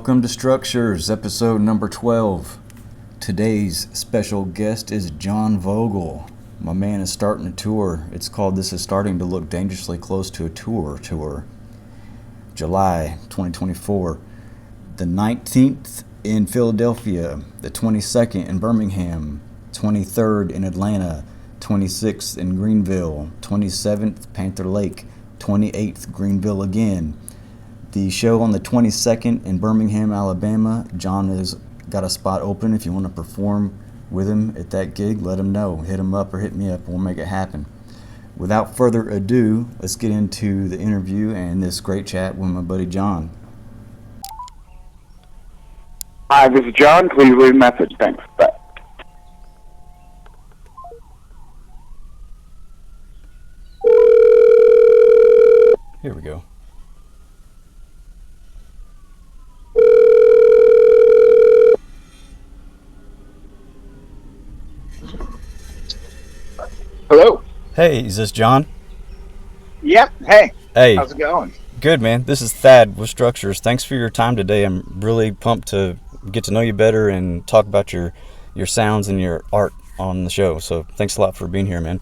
Welcome to Structures, episode number 12. Today's special guest is John Vogel. My man is starting a tour. It's called This Is Starting to Look Dangerously Close to a Tour. July 2024. The 19th in Philadelphia, the 22nd in Birmingham, 23rd in Atlanta, 26th in Greenville, 27th Panther Lake, 28th Greenville again. The show on the 22nd in Birmingham, Alabama, John has got a spot open. If you want to perform with him at that gig, let him know. Hit him up or hit me up. We'll make it happen. Without further ado, let's get into the interview and this great chat with my buddy John. Hi, this is John. Please leave a message. Thanks. Bye. Here we go. Hello. Hey, is this John? Yep. Hey. Hey. How's it going? Good, man. This is Thad with Structures. Thanks for your time today. I'm really pumped to get to know you better and talk about your sounds and your art on the show. So thanks a lot for being here, man.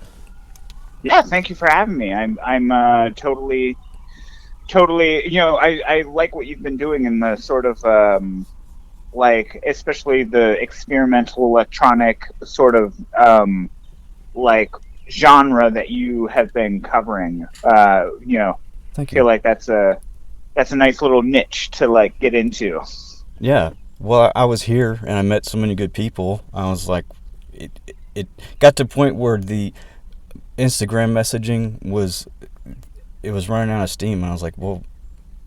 Yeah, thank you for having me. I'm totally. You know, I like what you've been doing in the sort of like, especially the experimental electronic sort of like genre that you have been covering. You know, Thank you. I feel like that's a nice little niche to like get into. Yeah. Well, I was here and I met so many good people. I was like, it got to a point where the Instagram messaging was running out of steam, and I was like, well,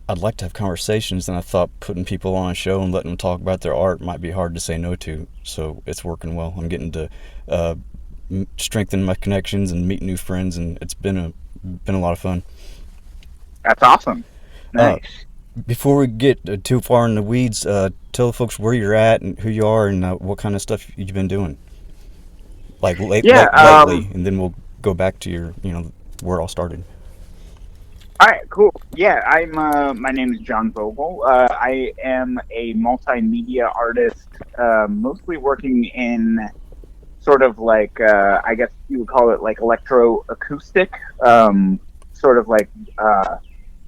I'd like to have conversations, and I thought putting people on a show and letting them talk about their art might be hard to say no to. So it's working well. I'm getting to strengthen my connections and meet new friends, and it's been a lot of fun. That's awesome. Nice. Before we get too far in the weeds, tell folks where you're at and who you are and what kind of stuff you've been doing, like lately, and then we'll go back to your, where it all started. All right, cool. Yeah, my name is John Vogel. I am a multimedia artist, mostly working in sort of like, I guess you would call it like electroacoustic, sort of like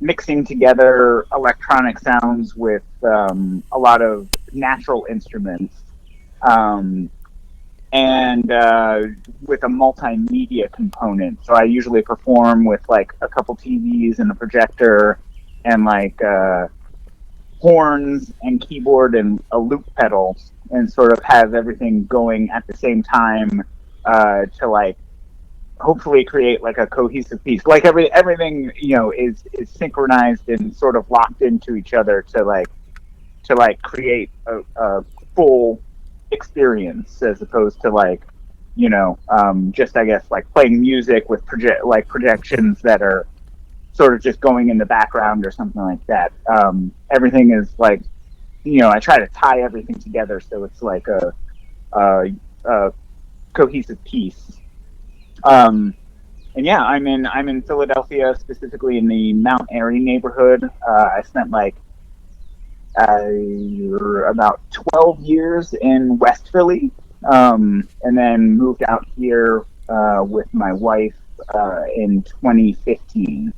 mixing together electronic sounds with a lot of natural instruments. And with a multimedia component. So I usually perform with like a couple TVs and a projector and like horns and keyboard and a loop pedal, and sort of have everything going at the same time to like hopefully create like a cohesive piece. Like everything, is synchronized and sort of locked into each other to like create a full experience, as opposed to like, just I guess like playing music with projections that are sort of just going in the background or something like that. Everything is like, I try to tie everything together so it's like a cohesive piece. And yeah, I'm in Philadelphia, specifically in the Mount Airy neighborhood. I spent like about 12 years in West Philly, and then moved out here with my wife in 2015,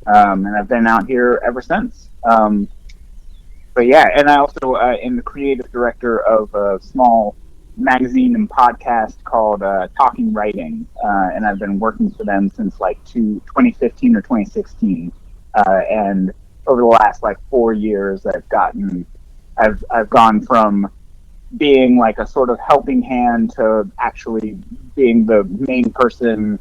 and I've been out here ever since. But yeah, and I also am the creative director of a small magazine and podcast called Talking Writing, and I've been working for them since like 2015 or 2016, and over the last like 4 years, I've gone from being like a sort of helping hand to actually being the main person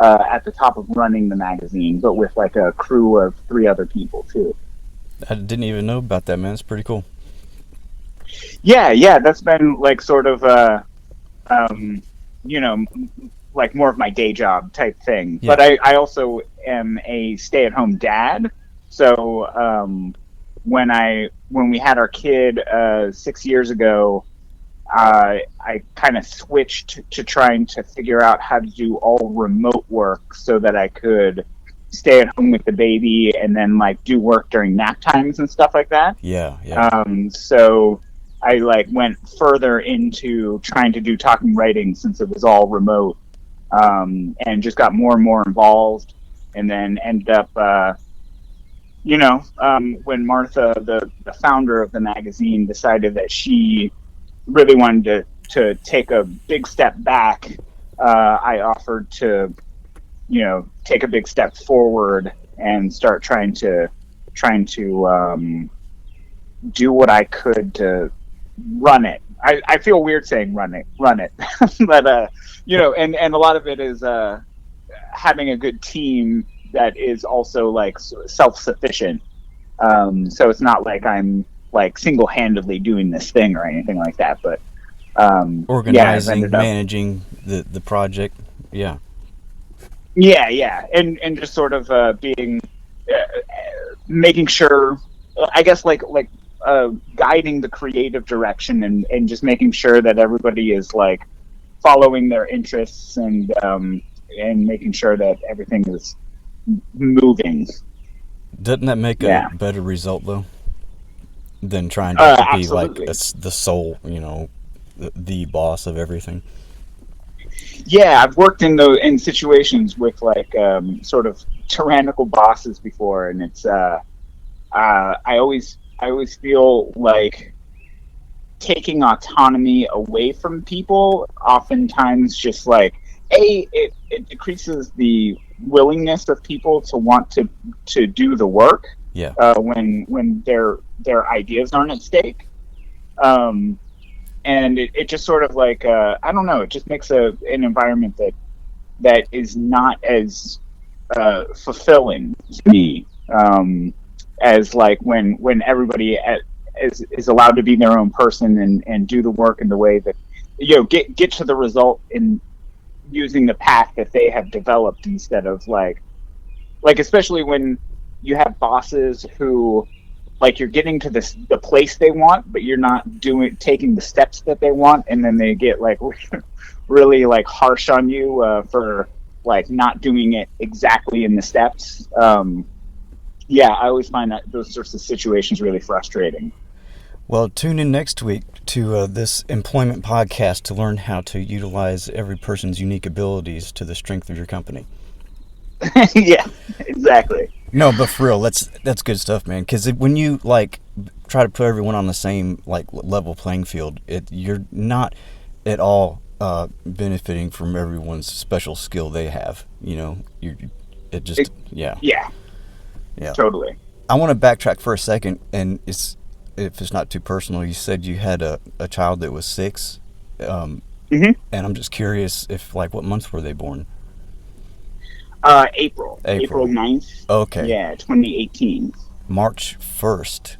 at the top of running the magazine, but with like a crew of 3 other people too. I didn't even know about that, man. It's pretty cool. Yeah, that's been like sort of like more of my day job type thing. Yeah. But I also am a stay-at-home dad. So when we had our kid 6 years ago, I kind of switched to trying to figure out how to do all remote work so that I could stay at home with the baby and then like do work during nap times and stuff like that. Yeah, yeah. So I like went further into trying to do talking writing since it was all remote, and just got more and more involved, and then ended up, when Martha, the founder of the magazine, decided that she really wanted to take a big step back, I offered to, take a big step forward and start trying to do what I could to run it. I feel weird saying run it, but and a lot of it is having a good team that is also like self-sufficient. So it's not like I'm like single-handedly doing this thing or anything like that. But I've Organizing, ended up, managing the project. Yeah. yeah, and just sort of being making sure, I guess, guiding the creative direction and just making sure that everybody is like following their interests and making sure that everything is moving. Doesn't that make a Yeah, better result though than trying to be like absolutely. the sole, the boss of everything? Yeah, I've worked in situations with like sort of tyrannical bosses before, and it's I always feel like taking autonomy away from people oftentimes just like it decreases the willingness of people to want to do the work, Yeah. when their ideas aren't at stake. um, and it just sort of like, I don't know, it just makes an environment that is not as fulfilling to me, as like when everybody is allowed to be their own person and do the work in the way that, get to the result in using the path that they have developed, instead of like especially when you have bosses who, like, you're getting to the place they want, but you're not taking the steps that they want, and then they get like really like harsh on you, for like not doing it exactly in the steps. Yeah, I always find that those sorts of situations really frustrating. Well, tune in next week to this employment podcast to learn how to utilize every person's unique abilities to the strength of your company. Yeah, exactly. No, but for real, that's good stuff, man. Because when you like try to put everyone on the same like level playing field, you're not at all benefiting from everyone's special skill they have. It just, It, yeah, yeah, yeah. totally. I want to backtrack for a second, and if it's not too personal, you said you had a child that was 6, um, Hmm. and I'm just curious if like what months were they born? April April. 9th. Okay. Yeah, 2018. March 1st,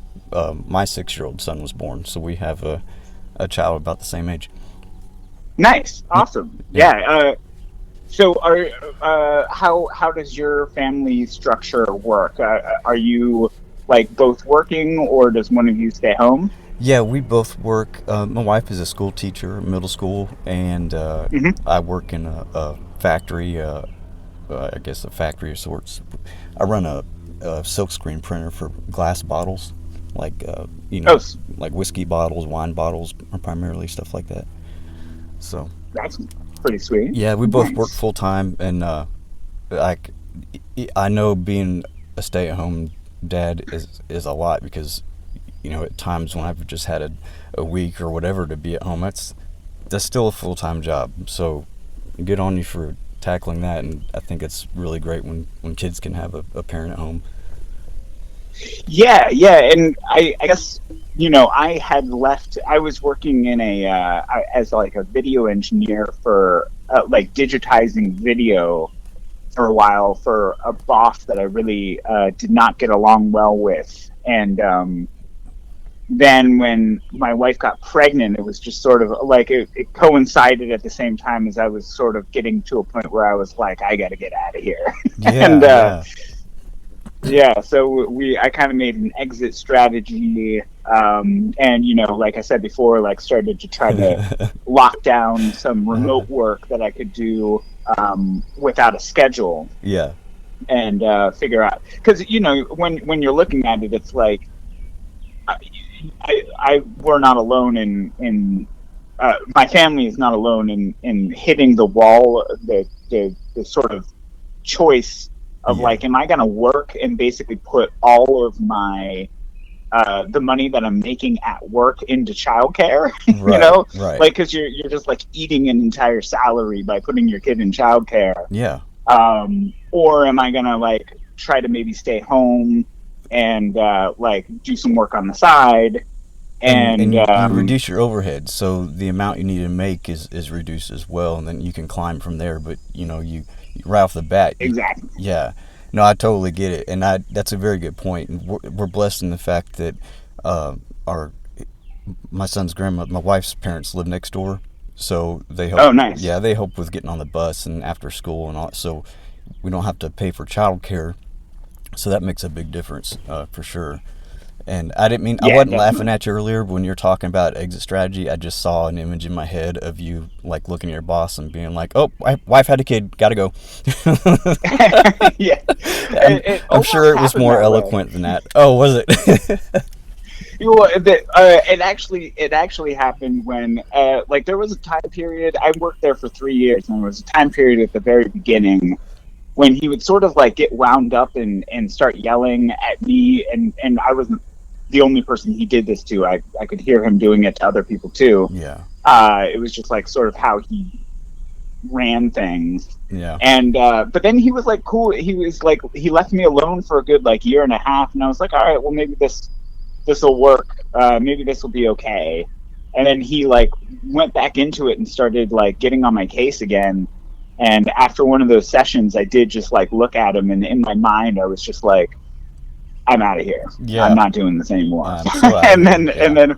my 6-year-old son was born, so we have a child about the same age. Nice, awesome. Yeah. Yeah. So, how does your family structure work? Are you like both working, or does one of you stay home? Yeah, we both work. My wife is a school teacher, middle school, and Hmm. I work in a factory, I guess a factory of sorts. I run a silkscreen printer for glass bottles, like, Oh, like whiskey bottles, wine bottles, primarily stuff like that. So, that's pretty sweet. yeah, we both work Nice. full time, and like I know being a stay-at-home dad is a lot because at times when I've just had a week or whatever to be at home, that's still a full-time job. So good on you for tackling that, and I think it's really great when kids can have a parent at home. Yeah, and I guess, I had left. I was working in as like a video engineer for, like, digitizing video for a while for a boss that I really did not get along well with, and then when my wife got pregnant, it was just sort of like it coincided at the same time as I was sort of getting to a point where I was like, I got to get out of here. And Yeah, yeah. yeah, so I kind of made an exit strategy, and like I said before, like started to try to lock down some remote work that I could do, without a schedule. Yeah. and figure out, because when you're looking at it, it's like we're not alone in my family is not alone in hitting the wall, the sort of choice of Yeah. like, am I going to work and basically put all of my the money that I'm making at work into childcare, Right. Right. like, because you're just like eating an entire salary by putting your kid in childcare, Yeah. or am I gonna like try to maybe stay home and like do some work on the side, And and you reduce your overhead, so the amount you need to make is reduced as well, and then you can climb from there. But you right off the bat, exactly. yeah, no, I totally get it, and that's a very good point. And we're blessed in the fact that our my son's grandma, my wife's parents live next door, so they help. Oh, nice. Yeah, they help with getting on the bus and after school and all. So we don't have to pay for childcare, so that makes a big difference for sure. And I didn't mean I Yeah, wasn't laughing definitely. at you earlier when you're talking about exit strategy. I just saw an image in my head of you like looking at your boss and being like, "Oh, wife had a kid, gotta go." Yeah, I'm it I'm almost sure it was happened more that way. eloquent than that. Oh, was it? It actually happened when like there was a time period. I worked there for 3 years, and there was a time period at the very beginning when he would sort of like get wound up and start yelling at me, and I wasn't the only person he did this to. I could hear him doing it to other people too. Yeah, It was just like sort of how he ran things. yeah, And but then he was like cool. He was like, he left me alone for a good like year and a half, and I was like, all right, well, maybe this will work. Maybe this will be okay. And then he like went back into it and started like getting on my case again. And after one of those sessions, I did just like look at him, and in my mind, I was just like, I'm out of here. I'm yeah. not doing this anymore. I'm so out of and here. then and Yeah, then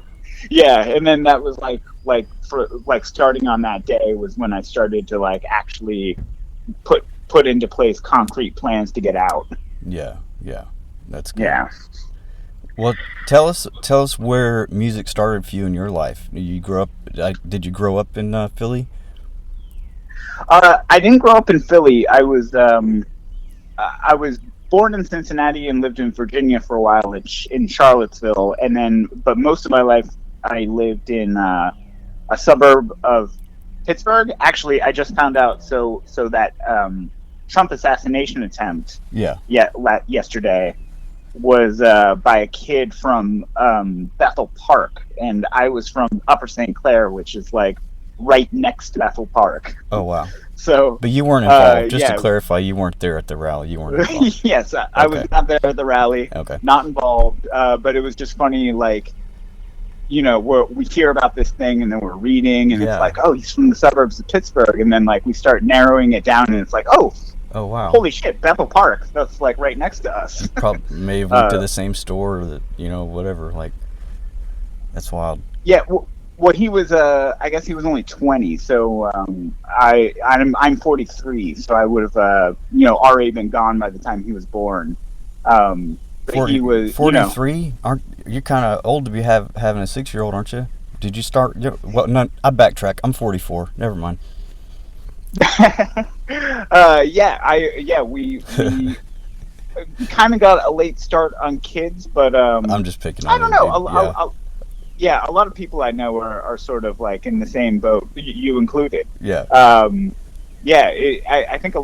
yeah, and then that was like for like starting on that day was when I started to like actually put into place concrete plans to get out. yeah, yeah. That's good. Yeah. Well, tell us where music started for you in your life. You grew up. Did you grow up in Philly? I didn't grow up in Philly. I was born in Cincinnati and lived in Virginia for a while in Charlottesville, and then but most of my life I lived in a suburb of Pittsburgh. Actually, I just found out so that Trump assassination attempt Yeah. yesterday was by a kid from Bethel Park, and I was from Upper St. Clair, which is like right next to Bethel Park. Oh wow. So, But you weren't involved. Just to yeah, clarify, you weren't there at the rally. You weren't involved. yes, I was Okay. not there at the rally, Okay. not involved, but it was just funny, like, we hear about this thing, and then we're reading, and it's Yeah. like, oh, he's from the suburbs of Pittsburgh, and then like we start narrowing it down, and it's like, oh, Oh wow. holy shit, Bethel Park, that's like right next to us. Probably may have went to uh, the same store or whatever. Like that's wild. yeah, well, he was, I guess he was only 20, so I'm 43, so I would have, already been gone by the time he was born. But 40, he was, 43? Aren't you're kind of old to be having a 6-year-old, aren't you? Did you start? Well, no, I backtrack. I'm 44. Never mind. we kind of got a late start on kids, but I'm just picking I on don't you, know. dude. Yeah. Yeah, a lot of people I know are sort of like in the same boat, you included. Yeah. Yeah, I think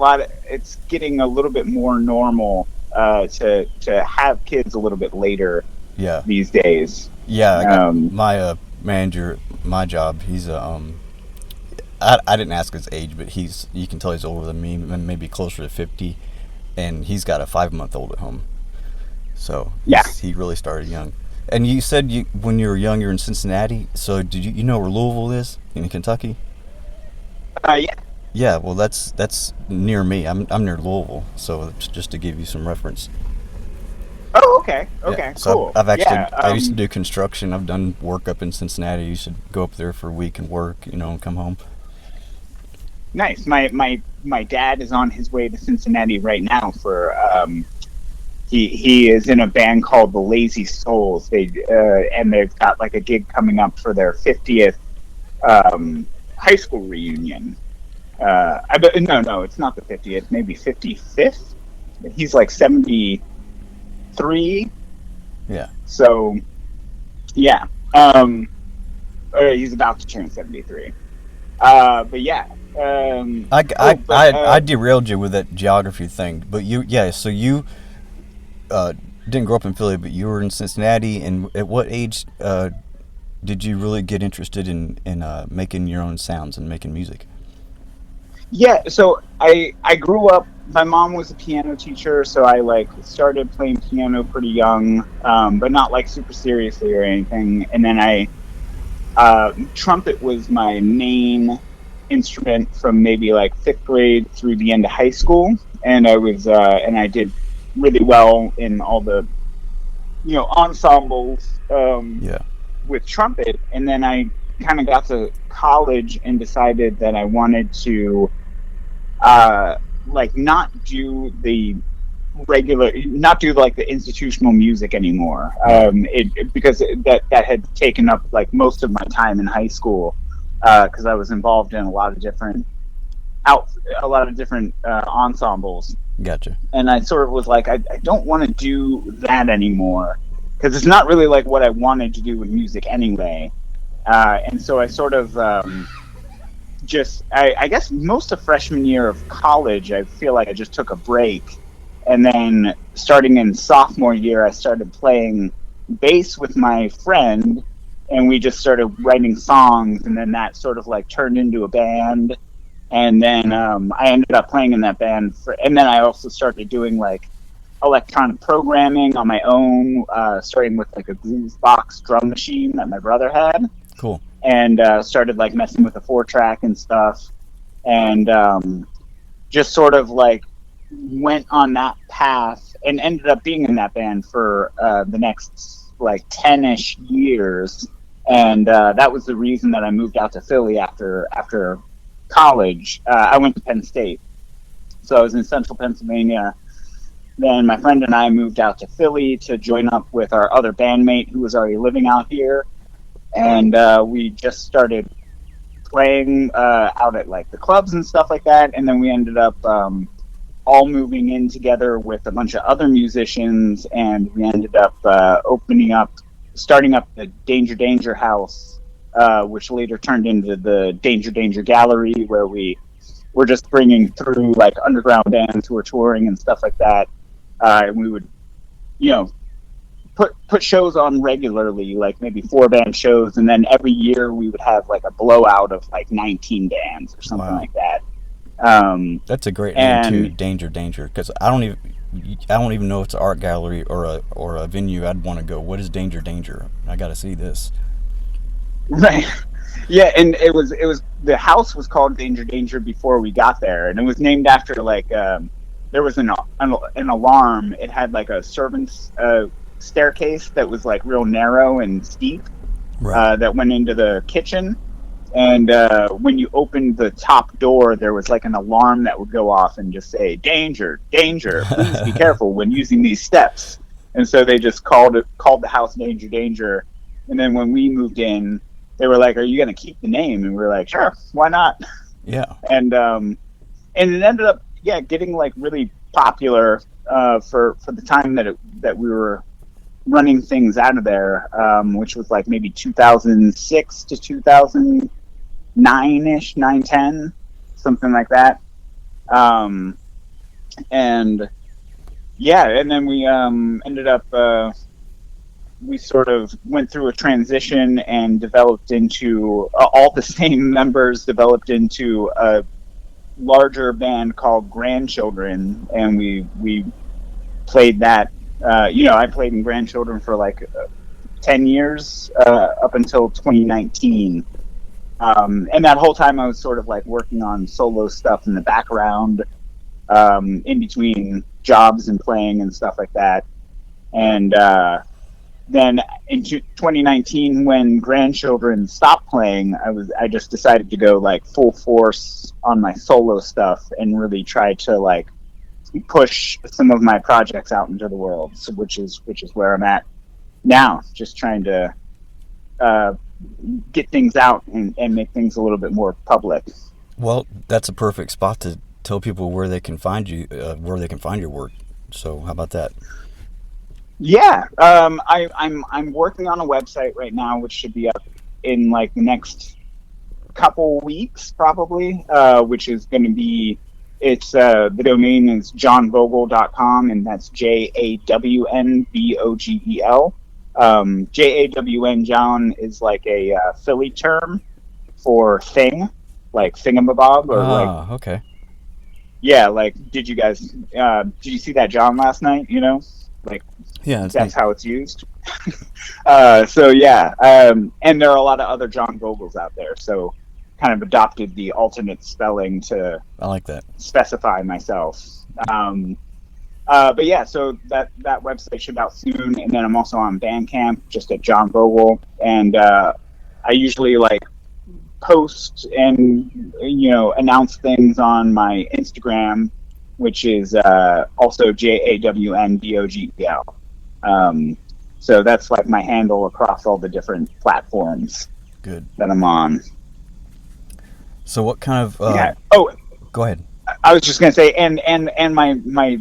it's getting a little bit more normal to have kids a little bit later Yeah. these days. Yeah. I got Um, my manager, my job. He's I didn't ask his age, but you can tell he's older than me, maybe closer to 50, and he's got a 5-month-old at home. So yeah. he really started young. And you said when you were young, you were in Cincinnati. So did you know where Louisville is in Kentucky? Yeah. Yeah, well that's near me. I'm near Louisville, so it's just to give you some reference. Oh, okay. Yeah. Okay. So Cool. I've actually Yeah. I used to do construction. I've done work up in Cincinnati. I used to go up there for a week and work, and come home. Nice. My dad is on his way to Cincinnati right now for he is in a band called the Lazy Souls. And they've got like a gig coming up for their 50th high school reunion. No, it's not the 50th, maybe 55th. he's like 73. Yeah. So yeah, or he's about to turn 73. But yeah. I derailed you with that geography thing, but so you uh, didn't grow up in Philly, but you were in Cincinnati. And at what age did you really get interested in making your own sounds and making music? Yeah, so I grew up. My mom was a piano teacher, so I like started playing piano pretty young, but not like super seriously or anything. And then I trumpet was my main instrument from maybe like fifth grade through the end of high school, and I did really well in all the ensembles Yeah. with trumpet. And then I kind of got to college and decided that I wanted to uh like not do like the institutional music anymore, Right. because that had taken up like most of my time in high school, because I was involved in out a lot of different ensembles. Gotcha. And I sort of was like, I don't want to do that anymore, because it's not really like what I wanted to do with music anyway. And so I sort of I guess most of freshman year of college, I feel like I just took a break. And then starting in sophomore year, I started playing bass with my friend, and we just started writing songs. And then that sort of like turned into a band. And then I ended up playing in that band and then I also started doing like electronic programming on my own, starting with like a groove box drum machine that my brother had, Cool. and started like messing with the 4-track and stuff, and just sort of like went on that path and ended up being in that band for the next like 10-ish years. And that was the reason that I moved out to Philly after college. I went to Penn State, so I was in central Pennsylvania. Then my friend and I moved out to Philly to join up with our other bandmate who was already living out here, and we just started playing out at like the clubs and stuff like that. And then we ended up all moving in together with a bunch of other musicians, and we ended up starting up the Danger Danger House, which later turned into the Danger Danger Gallery, where we were just bringing through like underground bands who were touring and stuff like that. And we would, you know, put shows on regularly, like maybe 4-band shows, and then every year we would have like a blowout of like 19 bands or something Wow. like that. That's a great name too, And Danger Danger. Because I don't even know if it's an art gallery or a venue I'd want to go. What is Danger Danger? I got to see this. right, yeah, and it was the house was called Danger Danger before we got there, and it was named after like there was an alarm. It had like a servant's staircase that was like real narrow and steep, Right. that went into the kitchen. And when you opened the top door, there was like an alarm that would go off and just say, "Danger, danger! Please be careful when using these steps." And so they just called the house Danger Danger. And then when we moved in, they were like, "Are you going to keep the name?" And we were like, "Sure, why not?" Yeah. And it ended up, yeah, getting like really popular for the time that we were running things out of there, which was like maybe 2006 to 2009-ish, 910, something like that. Um, and yeah, and then we ended up we sort of went through a transition and developed into all the same members developed into a larger band called Grandchildren, and we played that. I played in Grandchildren for like 10 years, up until 2019. And that whole time I was sort of like working on solo stuff in the background, in between jobs and playing and stuff like that. And then in 2019, when Grandchildren stopped playing, I just decided to go like full force on my solo stuff and really try to like push some of my projects out into the world, so, which is where I'm at now, just trying to uh, get things out and make things a little bit more public. Well, that's a perfect spot to tell people where they can find you, where they can find your work. So how about that? Yeah, I'm working on a website right now, which should be up in like the next couple weeks, probably. Which is going to be the domain is johnvogel.com, and that's JAWNVOGEL. JAWN John is like a Philly term for thing, like thingamabob, or like Ah, okay. yeah, like did you see that John last night? Like Yeah, that's that's neat. how it's used. So yeah, and there are a lot of other John Vogels out there, so kind of adopted the alternate spelling to I like that. specify myself. Um, but yeah, so that website should out soon, and then I'm also on Bandcamp, just at John Vogel, and I usually like post and announce things on my Instagram, which is also JAWNBOGEL. Um, so that's like my handle across all the different platforms Good. that I'm on. So what kind of Yeah. Oh, go ahead. I was just gonna say, and my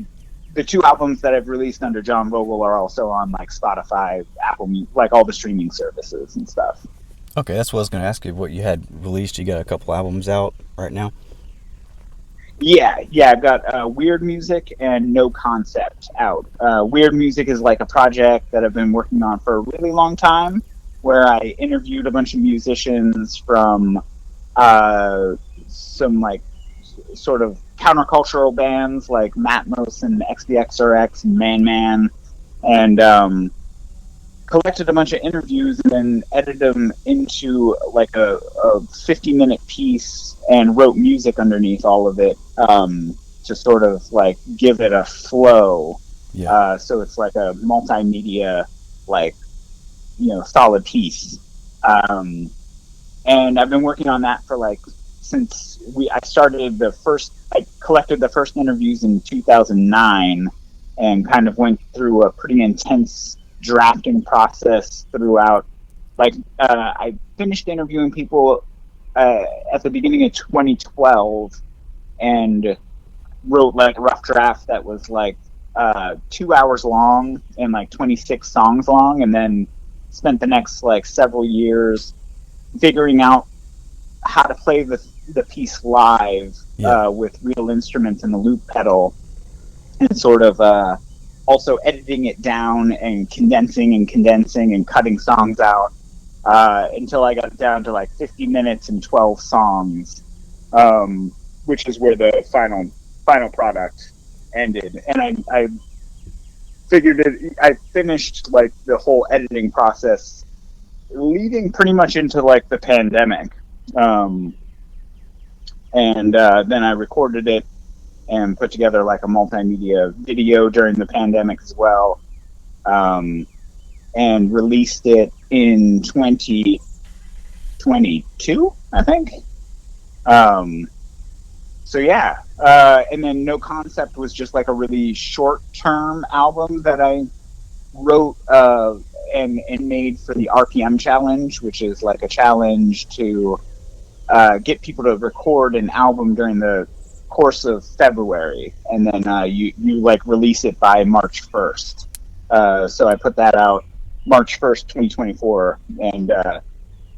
the two albums that I've released under John Vogel are also on like Spotify, Apple, like all the streaming services and stuff. Okay, that's what I was going to ask you. What you had released? You got a couple albums out right now? Yeah, I've got Weird Music and No Concept out. Weird Music is like a project that I've been working on for a really long time, where I interviewed a bunch of musicians from some like sort of countercultural bands like Matmos and XDXRX and Man Man, and collected a bunch of interviews and then edited them into like a 50-minute piece and wrote music underneath all of it, to sort of like give it a flow. Yeah. So it's like a multimedia, like, solid piece. Um, and I've been working on that for like since I collected the first interviews in 2009, and kind of went through a pretty intense drafting process throughout. Like, I finished interviewing people at the beginning of 2012, and wrote like a rough draft that was like 2 hours long and like 26 songs long, and then spent the next like several years figuring out how to play the piece live, Yeah. with real instruments and the loop pedal, and sort of also editing it down and condensing and cutting songs out, until I got down to like 50 minutes and 12 songs, which is where the final product ended. And I figured I finished like the whole editing process leading pretty much into like the pandemic. Um, and then I recorded it and put together like a multimedia video during the pandemic as well, um, and released it in 2022, I think. Um, so yeah, and then No Concept was just like a really short-term album that I wrote, and made for the RPM challenge, which is like a challenge to get people to record an album during the course of February, and then you like release it by March 1st. So I put that out March 1st, 2024, and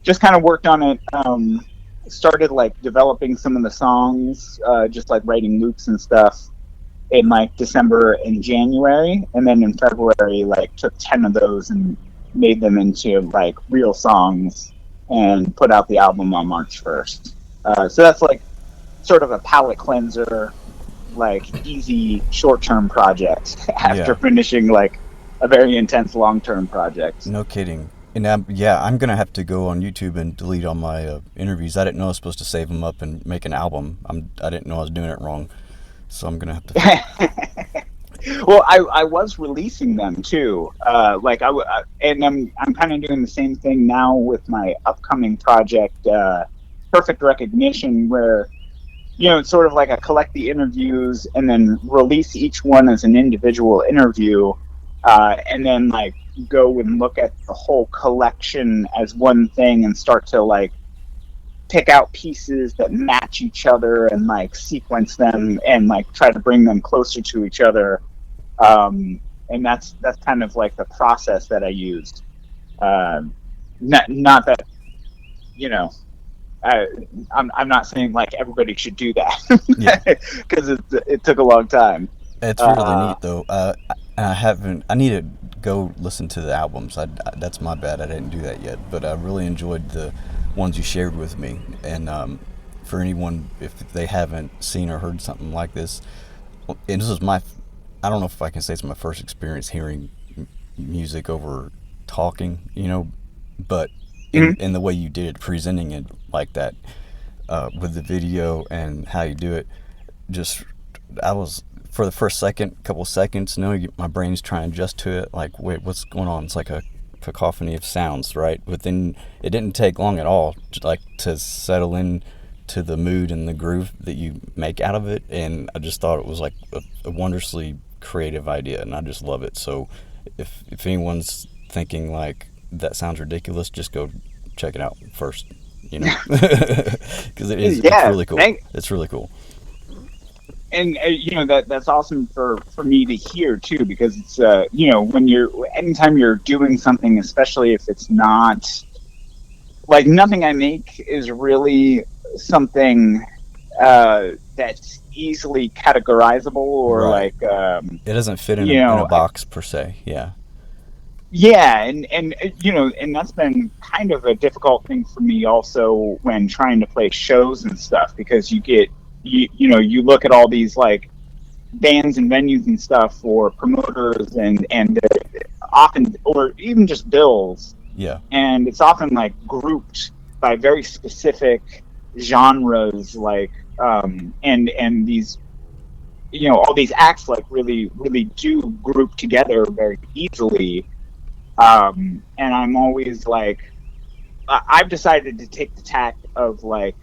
just kind of worked on it. Started like developing some of the songs, just like writing loops and stuff in like December and January, and then in February like took 10 of those and made them into like real songs, and put out the album on March 1st. So that's like sort of a palate cleanser, like easy short-term project after Yeah. finishing like a very intense long-term project. No kidding. And yeah, I'm gonna have to go on YouTube and delete all my interviews. I didn't know I was supposed to save them up and make an album. I didn't know I was doing it wrong, so I'm gonna have to. Well, I was releasing them too. And I'm kind of doing the same thing now with my upcoming project, Perfect Recognition, where it's sort of like I collect the interviews and then release each one as an individual interview, and then like go and look at the whole collection as one thing and start to like pick out pieces that match each other and like sequence them and like try to bring them closer to each other, And that's kind of like the process that I used. Not that, you know, I, I'm not saying like everybody should do Yeah. that because it took a long time. It's really Uh, neat though. I haven't. I need to go listen to the albums. That's my bad. I didn't do that yet. But I really enjoyed the ones you shared with me. And for anyone, if they haven't seen or heard something like this, and this is my. I don't know if I can say it's my first experience hearing music over talking. But mhm. in the way you did it, presenting it like that, with the video and how you do it, just I was for the first couple seconds, my brain's trying to adjust to it. Like, wait, what's going on? It's like a cacophony of sounds, right? But then it didn't take long at all, like to settle in to the mood and the groove that you make out of it. And I just thought it was like a wondrously creative idea, and I just love it. So, if anyone's thinking like that sounds ridiculous, just go check it out first. Because it's Yeah, really cool. thank, It's really cool. and that's awesome for me to hear too, because it's when you're anytime you're doing something, especially if it's not like nothing I make is really something that's easily categorizable or Right. like It doesn't fit in you a know box per se. Yeah. yeah, and and that's been kind of a difficult thing for me also when trying to play shows and stuff, because you look at all these like bands and venues and stuff for promoters and often, or even just bills, Yeah. and it's often like grouped by very specific genres, like and these all these acts like really do group together very easily. And I'm always like, I've decided to take the tack of like,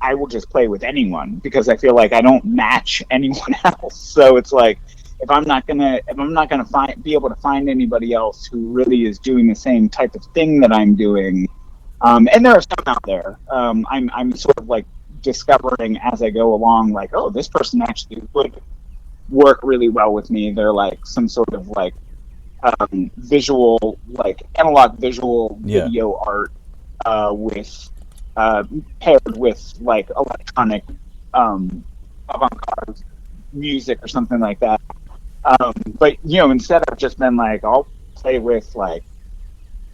I will just play with anyone because I feel like I don't match anyone else. So it's like, if I'm not gonna be able to find anybody else who really is doing the same type of thing that I'm doing, and there are some out there, I'm sort of like discovering as I go along, like, oh, this person actually would work really well with me. They're like some sort of like visual, like analog visual Yeah. video art, with paired with like electronic avant-garde music or something like that. But instead I've just been like, I'll play with like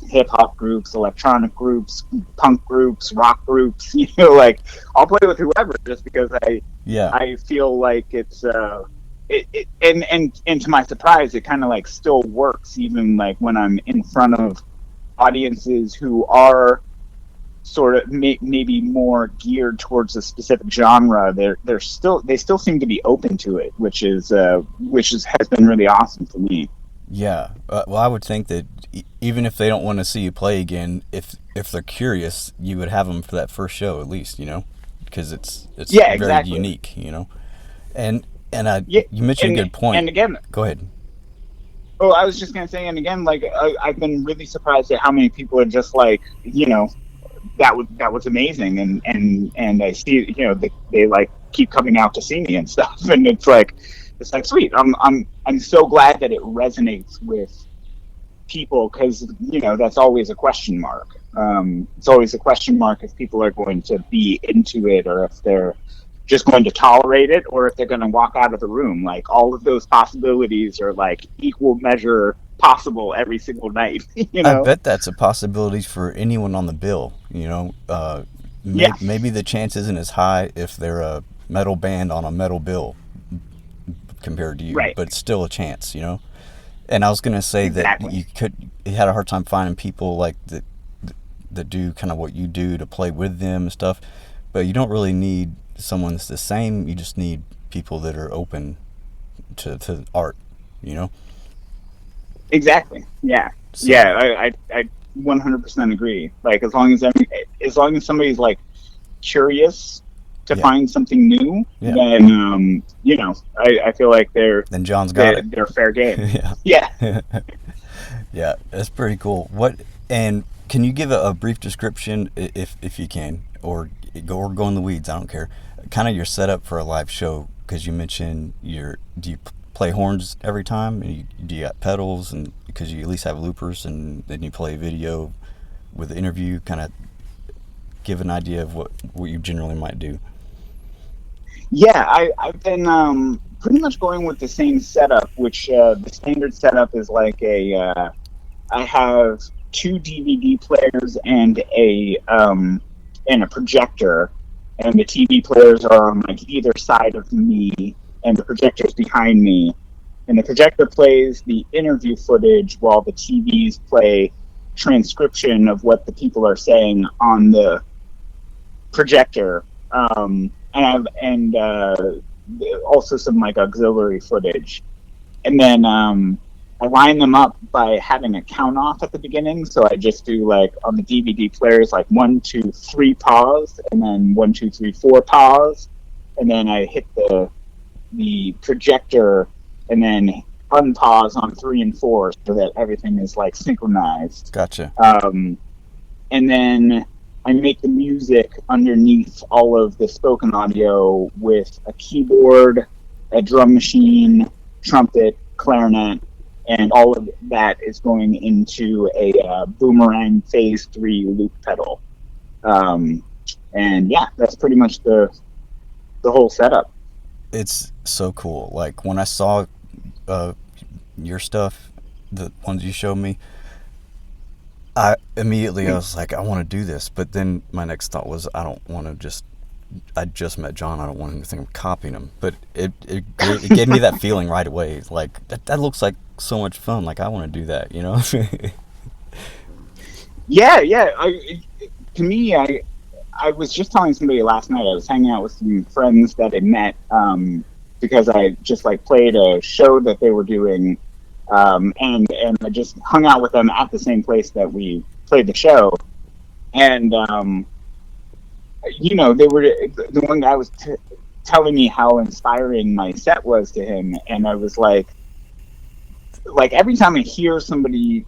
hip hop groups, electronic groups, punk groups, rock groups. Like I'll play with whoever, just because Yeah. I feel like it's and to my surprise, it kind of like still works even like when I'm in front of audiences who are sort of maybe more geared towards a specific genre. They still seem to be open to it, which has been really awesome for me. Yeah. Well, I would think that even if they don't want to see you play again, if they're curious, you would have them for that first show at least, because it's Yeah, very exactly. unique. And Yeah, you mentioned a good point. and again, Go ahead. oh, I was just gonna say, and again, like I've been really surprised at how many people are just like, that was amazing, and I see, they like keep coming out to see me and stuff, and it's like sweet. I'm so glad that it resonates with people, because that's always a question mark. It's always a question mark if people are going to be into it, or if they're just going to tolerate it, or if they're going to walk out of the room. Like all of those possibilities are like equal measure possible every single night. I bet that's a possibility for anyone on the bill. Yeah, Maybe the chance isn't as high if they're a metal band on a metal bill compared to you, right, but it's still a chance. And I was gonna say that exactly. you had a hard time finding people like that do kind of what you do to play with them and stuff, but you don't really need someone that's the same. You just need people that are open to art. You know. Exactly. Yeah. So Yeah. I 100% agree. Like as long as somebody's like curious to yeah, find something new, yeah. then I feel like Then John's got they're it. they're fair game. Yeah. Yeah. Yeah, that's pretty cool. And can you give a brief description, if you can, or go in the weeds? I don't care. Kind of your setup for a live show, because you mentioned play horns every time? Do you got pedals, and because you at least have loopers, and then you play video with the interview, kind of give an idea of what you generally might do? Yeah, I've been pretty much going with the same setup, which the standard setup is like I have two DVD players and a projector, and the TV players are on like either side of me, and the projector's behind me, and the projector plays the interview footage while the TVs play transcription of what the people are saying on the projector. And also some like auxiliary footage, and then I line them up by having a count off at the beginning. So I just do like on the DVD players, like 1, 2, 3 pause, and then 1, 2, 3, 4 pause, and then I hit the projector and then unpause on 3 and 4 so that everything is like synchronized. Gotcha. And then I make the music underneath all of the spoken audio with a keyboard, a drum machine, trumpet, clarinet, and all of that is going into a Boomerang Phase 3 loop pedal. And yeah, that's pretty much the whole setup. It's so cool. Like when I saw your stuff, the ones you showed me, I was like, I want to do this. But then my next thought was, I just met John. I don't want him to think I'm copying him. But it gave me that feeling right away. Like, that looks like so much fun. Like, I want to do that, you know? Yeah. To me, I was just telling somebody last night, I was hanging out with some friends that I met because I just like played a show that they were doing. And I just hung out with them at the same place that we played the show. And, they were, the one guy was telling me how inspiring my set was to him. And I was like every time I hear somebody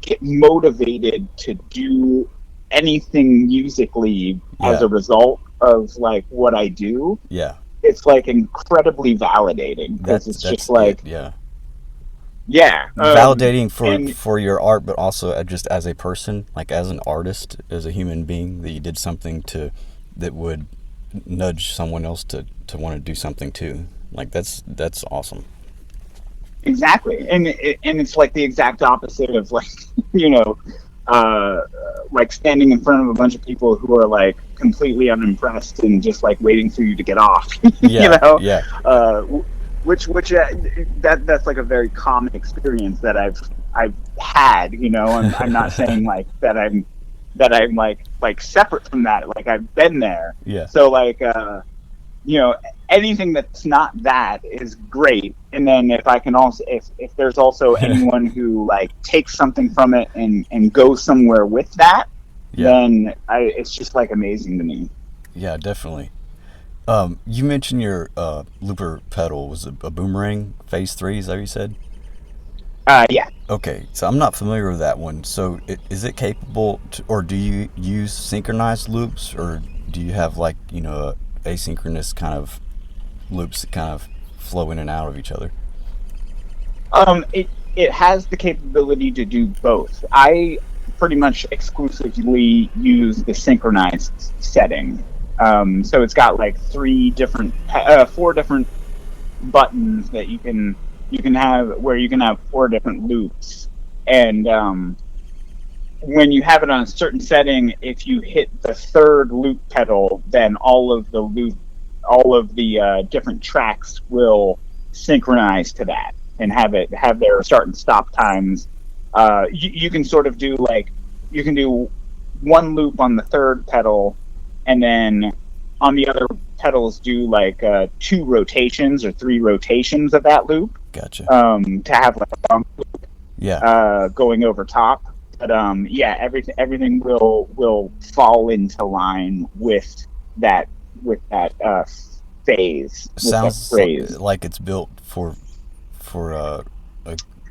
get motivated to do anything musically as a result of like what I do, it's like incredibly validating, because it's just like, validating for your art, but also just as a person, like as an artist, as a human being, that you did something that would nudge someone else to want to do something too. Like that's awesome. Exactly, and it's like the exact opposite of like like standing in front of a bunch of people who are like completely unimpressed and just like waiting for you to get off. Which that's like a very common experience that I've had. I'm not saying like that I'm like separate from that. Like I've been there. Yeah. So like anything that's not that is great. And then if I can also if there's also anyone who like takes something from it and goes somewhere with that, then it's just like amazing to me. Yeah, definitely. You mentioned your looper pedal was a Boomerang Phase 3, is that what you said? Yeah. Okay, so I'm not familiar with that one. So is it capable or do you use synchronized loops, or do you have like, asynchronous kind of loops that kind of flow in and out of each other? It has the capability to do both. I pretty much exclusively use the synchronized setting. So it's got like 4 different buttons that you can have, where you can have 4 different loops. And when you have it on a certain setting, if you hit the 3rd loop pedal, then all of the different tracks will synchronize to that and have their start and stop times. You can sort of do like, you can do 1 loop on the 3rd pedal, and then on the other pedals do like 2 rotations or 3 rotations of that loop. Gotcha. To have like a loop, going over top. But everything will fall into line with that phase. Sounds like it's built for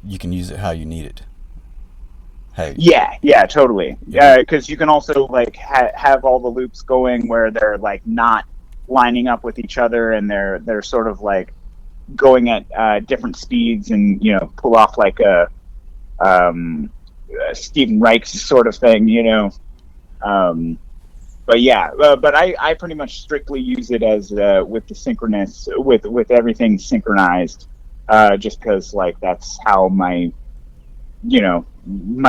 you can use it how you need it. Hey. Yeah, totally. Because you can also like have all the loops going where they're like not lining up with each other, and they're sort of like going at different speeds and pull off like um, a Stephen Reich sort of thing, Um, but yeah, but I pretty much strictly use it as with the synchronous with everything synchronized, just because like that's how my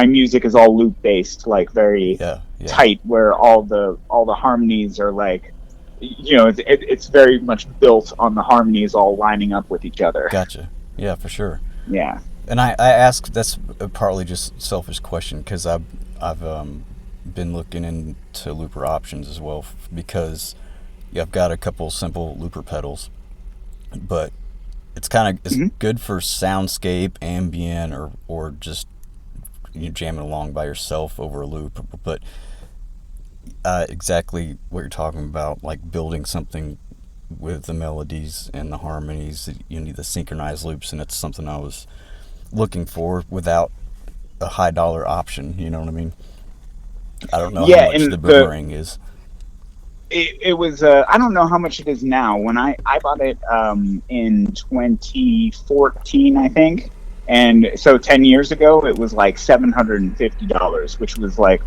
music is all loop based, like very Yeah, yeah. tight, where all the harmonies are like, it's very much built on the harmonies all lining up with each other. Gotcha. Yeah, for sure. Yeah. And I ask, that's partly just selfish question, because I've been looking into looper options as well, because I've got a couple simple looper pedals, but it's Hmm. good for soundscape, ambient, or just jamming along by yourself over a loop. But exactly what you're talking about, like building something with the melodies and the harmonies, you need the synchronized loops, and it's something I was looking for without a high dollar option. You know what I mean? I don't know how Yeah, much the and the boomerang is. it was I don't know how much it is now. When I bought it in 2014, I think. And so 10 years ago it was like $750, which was like,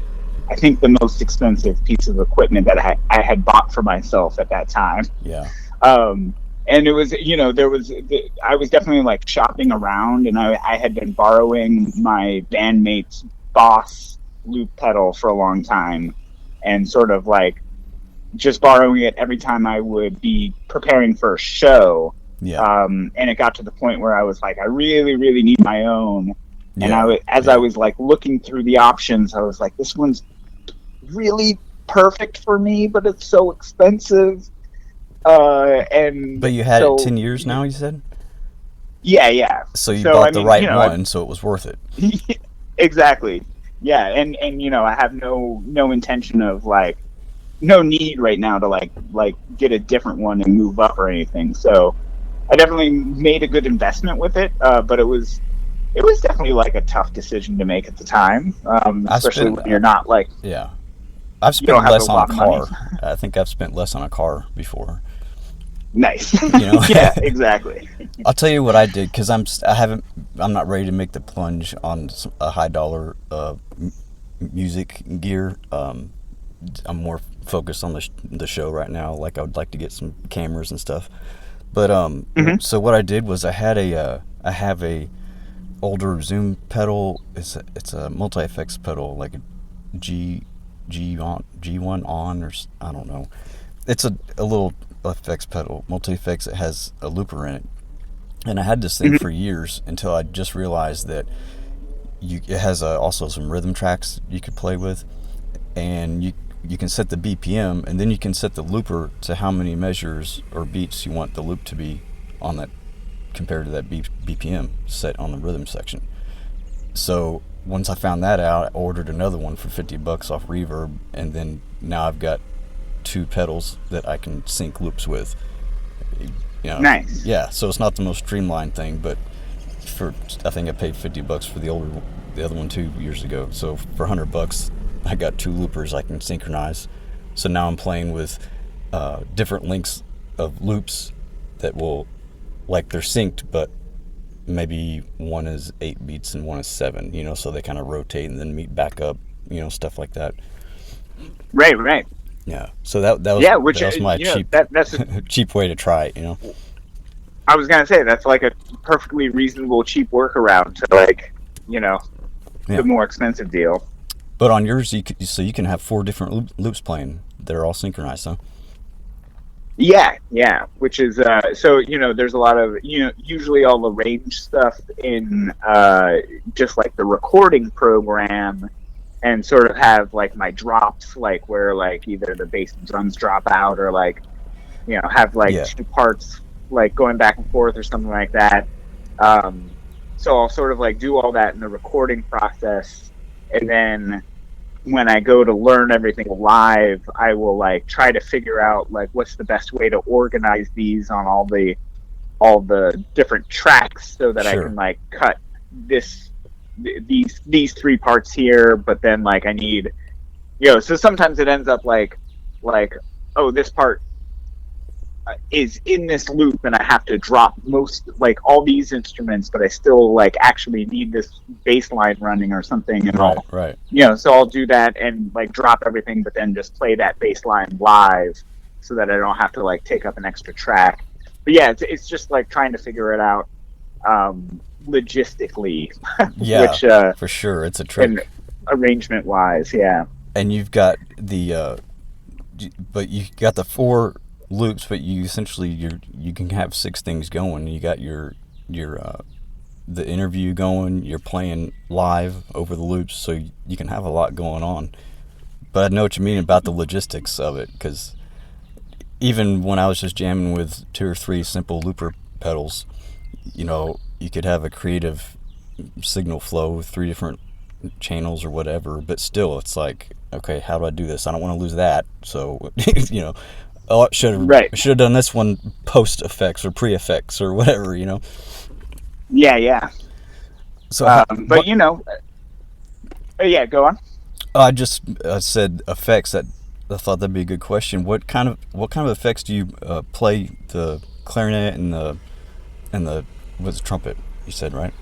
I think, the most expensive piece of equipment that I had bought for myself at that time. Yeah, um and it was, I was definitely like shopping around, and I had been borrowing my bandmate's Boss loop pedal for a long time, and sort of like just borrowing it every time I would be preparing for a show. yeah, And it got to the point where I was like, I really, really need my own. And yeah, as I yeah. was like looking through the options, I was like, this one's really perfect for me, but it's so expensive. And But you had it so, 10 years now, you said? yeah, yeah. So you So, I bought the mean, right one, so it was worth it. exactly. Yeah. And, I have no intention of like, no need right now to like get a different one and move up or anything. So I definitely made a good investment with it. But it was definitely like a tough decision to make at the time, I especially spent, when you're not like, yeah, I've you don't spent have a less on a lot of money. car. I think I've spent less on a car before. Nice. You know, Yeah, exactly. I'll tell you what I did, because I haven't, I'm not ready to make the plunge on a high dollar music gear. I'm more focused on the show right now. Like I would like to get some cameras and stuff. But Hmm. so what I did was I have a older Zoom pedal. It's a multi effects pedal, like a G G1 on, or I don't know. It's a little effects pedal, multi effects. It has a looper in it, and I had this thing Hmm. for years until I just realized that it has also some rhythm tracks you could play with, and you can set the BPM, and then you can set the looper to how many measures or beats you want the loop to be on that, compared to that BPM set on the rhythm section. So once I found that out, I ordered another one for $50 off Reverb, and then now I've got two pedals that I can sync loops with. You know, Nice. yeah. So it's not the most streamlined thing, but for I think I paid $50 for the other one 2 years ago. So for $100, I got two loopers I can synchronize. So now I'm playing with different lengths of loops that will, like, they're synced, but maybe one is 8 beats and one is 7. So they kind of rotate and then meet back up. Stuff like that. Right, right. Yeah. So that Yeah, which, was my that's cheap way to try it. I was gonna say that's like a perfectly reasonable, cheap workaround to like, you know, Yeah. the more expensive deal. But on yours, you can have four different loops playing. They're all synchronized, huh? Yeah, yeah. Which is so, there's a lot of, usually all the range stuff in just like the recording program, and sort of have like my drops, like where like either the bass and drums drop out, or like, have like Yeah. two parts like going back and forth or something like that. Um, so I'll sort of like do all that in the recording process, and then when I go to learn everything live, I will like try to figure out like what's the best way to organize these on all the different tracks, so that I can Sure. like cut this these three parts here, but then like I need, so sometimes it ends up like, oh, this part is in this loop, and I have to drop most like all these instruments, but I still like actually need this bass line running or something, and Right, I'll right. so I'll do that and like drop everything, but then just play that bass line live so that I don't have to like take up an extra track. But yeah, it's just like trying to figure it out logistically, Yeah, which for sure. It's a and trick. arrangement wise, yeah. And you've got but you got the four loops, but you essentially you can have six things going. You got your the interview going. You're playing live over the loops, so you can have a lot going on. But I know what you mean about the logistics of it, because even when I was just jamming with two or three simple looper pedals, you could have a creative signal flow with three different channels or whatever, but still it's like, okay, how do I do this? I don't want to lose that. So oh, I Right. should have done this one post effects or pre effects or whatever. Yeah, yeah. So But what yeah, go on. I just said effects. That I thought that'd be a good question. What kind of effects do you play? The clarinet and the what's the trumpet? You said, right?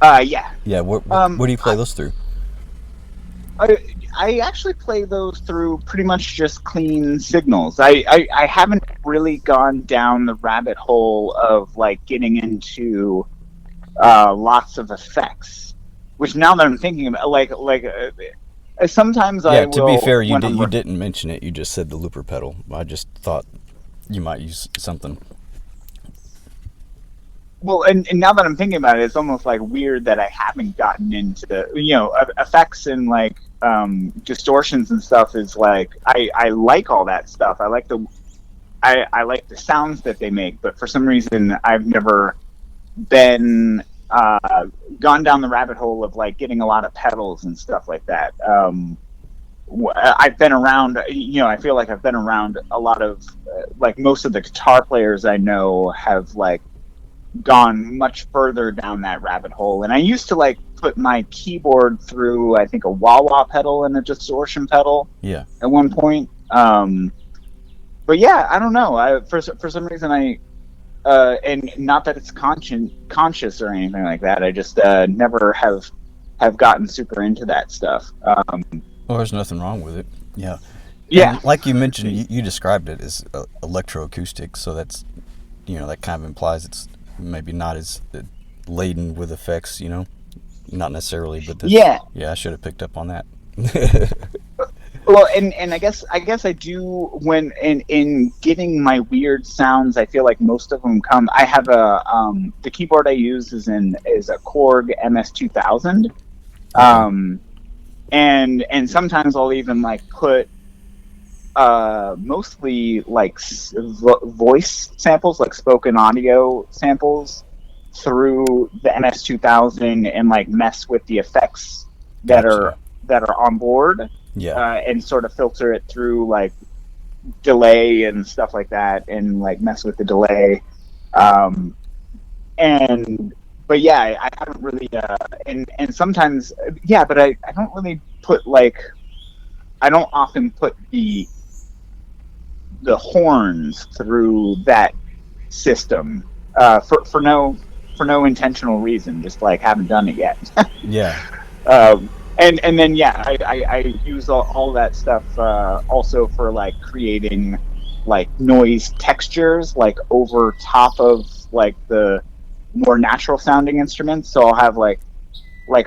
Yeah. Yeah. What Um, what do you play I, those through? I I actually play those through pretty much just clean signals. I haven't really gone down the rabbit hole of like getting into lots of effects. Which now that I'm thinking about, sometimes Yeah. I To be will fair, you when did I'm you didn't mention it. You just said the looper pedal. I just thought you might use something. well, and now that I'm thinking about it, it's almost like weird that I haven't gotten into effects and like distortions and stuff. Is like I like all that stuff. I like the sounds that they make, but for some reason I've never been gone down the rabbit hole of like getting a lot of pedals and stuff like that. I've been around, I feel like I've been around a lot of like most of the guitar players I know have like gone much further down that rabbit hole. And I used to like put my keyboard through, I think, a wah wah pedal and a distortion pedal Yeah. at one point. But yeah, I don't know. For some reason and not that it's conscious or anything like that. I just never have gotten super into that stuff. Well, there's nothing wrong with it. Yeah. Yeah, And like you mentioned, you described it as electroacoustic, so that kind of implies it's maybe not as laden with effects. Not necessarily, but that's yeah. yeah. I should have picked up on that. Well, and I guess I do when in getting my weird sounds. I feel like most of them come. I have the keyboard I use is a Korg MS-2000. Okay. And sometimes I'll even like put mostly like voice samples, like spoken audio samples, through the MS-2000 and like mess with the effects that Gotcha. are that are on board, Yeah. and sort of filter it through like delay and stuff like that, and like mess with the delay. Um, and but yeah, I haven't really and sometimes yeah, but I don't really put like I don't often put the horns through that system for no intentional reason. Just like haven't done it yet. Yeah. And then yeah, I use all that stuff also for like creating like noise textures like over top of like the more natural sounding instruments. So I'll have like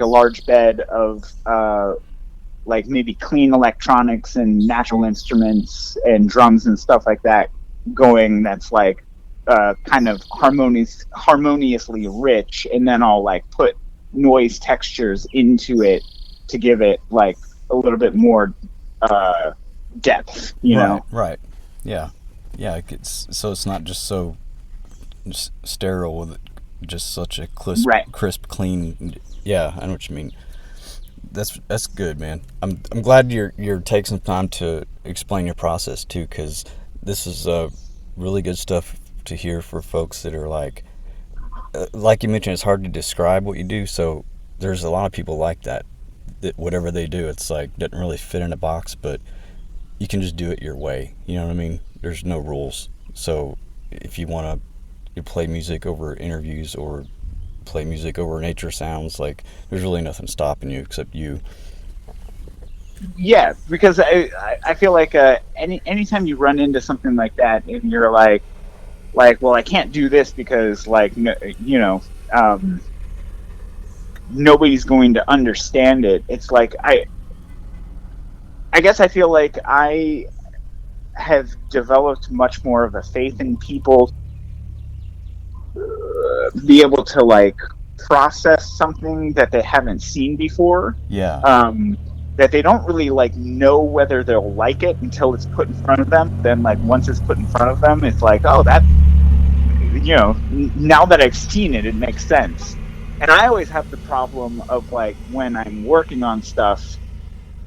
a large bed of like maybe clean electronics and natural instruments and drums and stuff like that going, that's like kind of harmoniously rich, and then I'll like put noise textures into it to give it like a little bit more uh, depth, Right. Right. Yeah. Yeah. So it's not just so sterile with just such a Right. crisp, clean. Yeah, I know what you mean. That's good, man. I'm glad you're taking some time to explain your process too, because this is really good stuff to hear for folks that are like you mentioned, it's hard to describe what you do. So there's a lot of people like that. That whatever they do, it's like doesn't really fit in a box, but you can just do it your way. You know what I mean? There's no rules. So if you want to play music over interviews or play music over nature sounds, like there's really nothing stopping you except you. Yeah, because I feel like anytime you run into something like that and you're like, well, I can't do this because like no, you know, um, nobody's going to understand it. It's like I guess I feel like I have developed much more of a faith in people be able to like process something that they haven't seen before. Yeah. Um, that they don't really like know whether they'll like it until it's put in front of them. Then like once it's put in front of them, it's like, oh, that now that I've seen it, it makes sense. And I always have the problem of like when I'm working on stuff,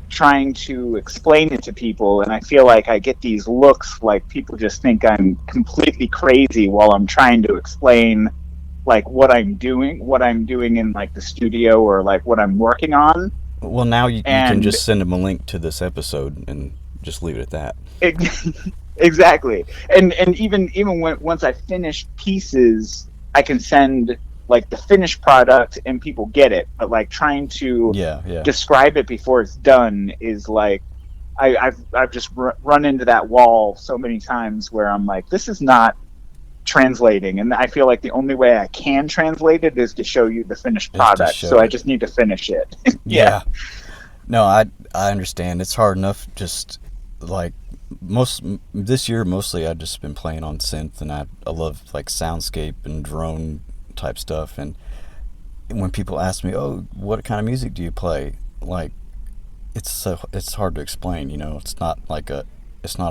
trying to explain it to people, and I feel like I get these looks like people just think I'm completely crazy while I'm trying to explain like what I'm doing in like the studio or like what I'm working on. Well, now you can And just send them a link to this episode and just leave it at that. it, exactly. And even when once I finish pieces, I can send like the finished product and people get it. But like trying to Yeah, yeah. describe it before it's done is like I've just run into that wall so many times where I'm like, this is not translating, and I feel like the only way I can translate it is to show you the finished Is to product. So show I it. just need to finish it. Yeah. Yeah. No, I understand. It's hard enough just like most this year mostly I've just been playing on synth, and I love like soundscape and drone type stuff. And when people ask me, "Oh, what kind of music do you play?" Like it's hard to explain, you know. It's not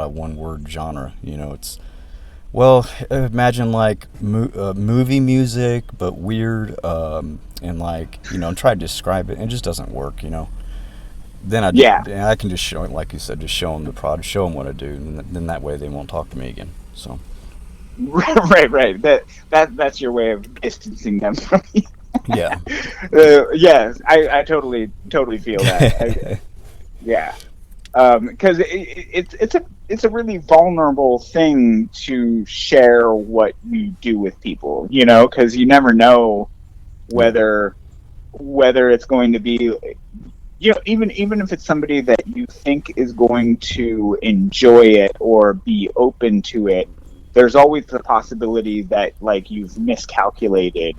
a one word genre, you know. It's well, imagine like movie music, but weird, and like you know, try to describe it, and it just doesn't work, you know. Yeah. Then I can just show it, like you said, just show them the product, show them what I do, and then that way they won't talk to me again. So Right. That's your way of distancing them from me. yeah, Yeah, I totally feel that. Yeah. Because it's a really vulnerable thing to share what you do with people, you know, because you never know yeah, whether it's going to be, you know, even if it's somebody that you think is going to enjoy it or be open to it, there's always the possibility that like you've miscalculated,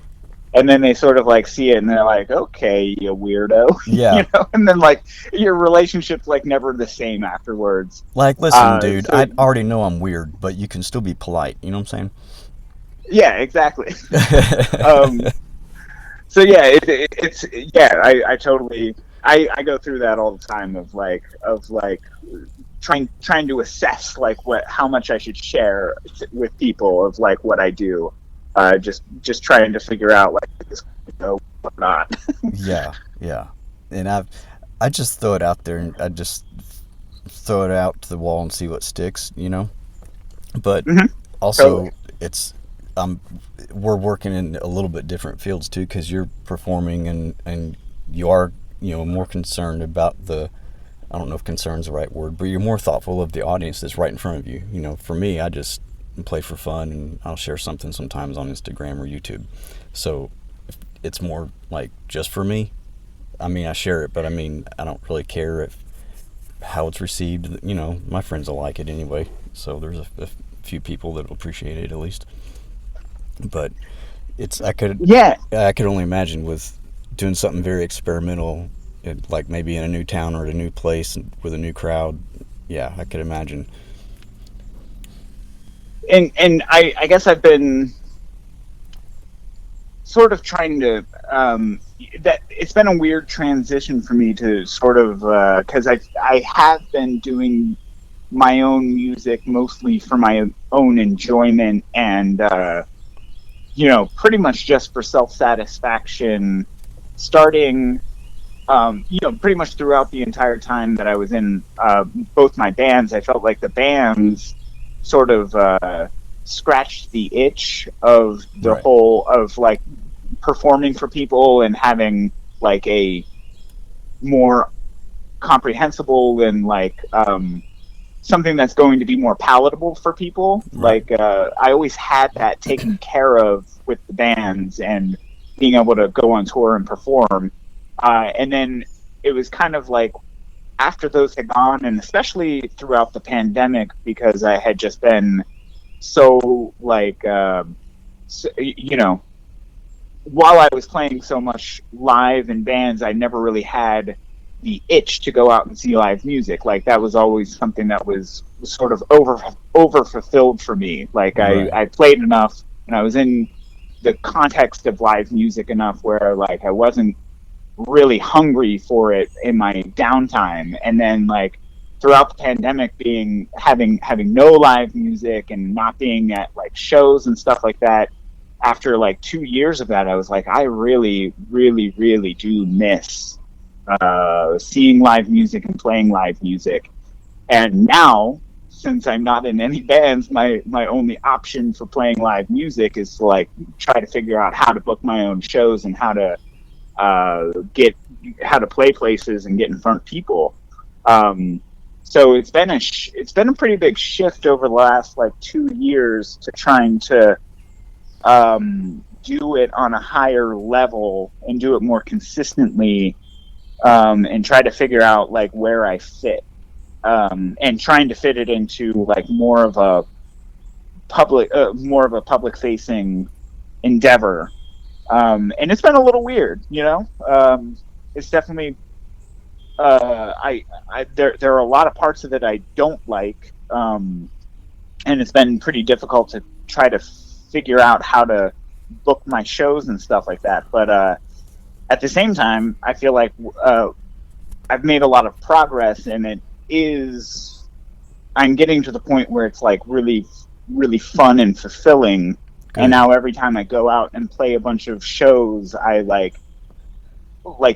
and then they sort of like see it and they're like, okay, you weirdo. yeah. And then like your relationship's like never the same afterwards. Like, listen, dude, So I already know I'm weird, but you can still be polite. You know what I'm yeah, exactly. saying? um so yeah, it's yeah, I totally I go through that all the time of like trying to assess like what how much I should share with people of like what I do. Just trying to figure out like this, you know, what not. Yeah, yeah. And I just throw it out there, and I just throw it out to the wall and see what sticks, you know. But Hmm. also, Totally. it's um, we're working in a little bit different fields too, because you're performing, and you are, you know, more concerned about the, I don't know if concern's the right word, but you're more thoughtful of the audience that's right in front of you. You know, for me, I just play for fun, and I'll share something sometimes on Instagram or YouTube. So it's more like just for me. I mean, I share it, but I mean, I don't really care if how it's received. You know, my friends will like it anyway. So there's a few people that will appreciate it at least. But it's Yeah. I could only imagine with doing something very experimental, like maybe in a new town or at a new place with a new crowd. Yeah, I could imagine. And I guess I've been sort of trying to that it's been a weird transition for me to sort of because I have been doing my own music mostly for my own enjoyment and you know, pretty much just for self satisfaction, starting you know, pretty much throughout the entire time that I was in both my bands. I felt like the bands sort of scratched the itch of the Right. whole of like performing for people and having like a more comprehensible and like something that's going to be more palatable for people. Right. Like I always had that taken care of with the bands and being able to go on tour and perform. And then it was kind of like after those had gone, and especially throughout the pandemic, because I had just been so like, you know, while I was playing so much live in bands, I never really had the itch to go out and see live music. Like that was always something that was sort of over fulfilled for me. Like Right. I played enough and I was in the context of live music enough where like I wasn't really hungry for it in my downtime. And then like throughout the pandemic being having no live music and not being at like shows and stuff like that, after like 2 years of that, I was like, I really, really, really do miss seeing live music and playing live music. And now, since I'm not in any bands, my only option for playing live music is to like try to figure out how to book my own shows and get how to play places and get in front of people. So it's been a pretty big shift over the last like 2 years to trying to do it on a higher level and do it more consistently, and try to figure out like where I fit, and trying to fit it into like more of a public facing endeavor. And it's been a little weird, you know. It's definitely there are a lot of parts of it I don't like, and it's been pretty difficult to try to figure out how to book my shows and stuff like that. But at the same time, I feel like I've made a lot of progress, and I'm getting to the point where it's like really, really fun and fulfilling. Good. And now every time I go out and play a bunch of shows, I like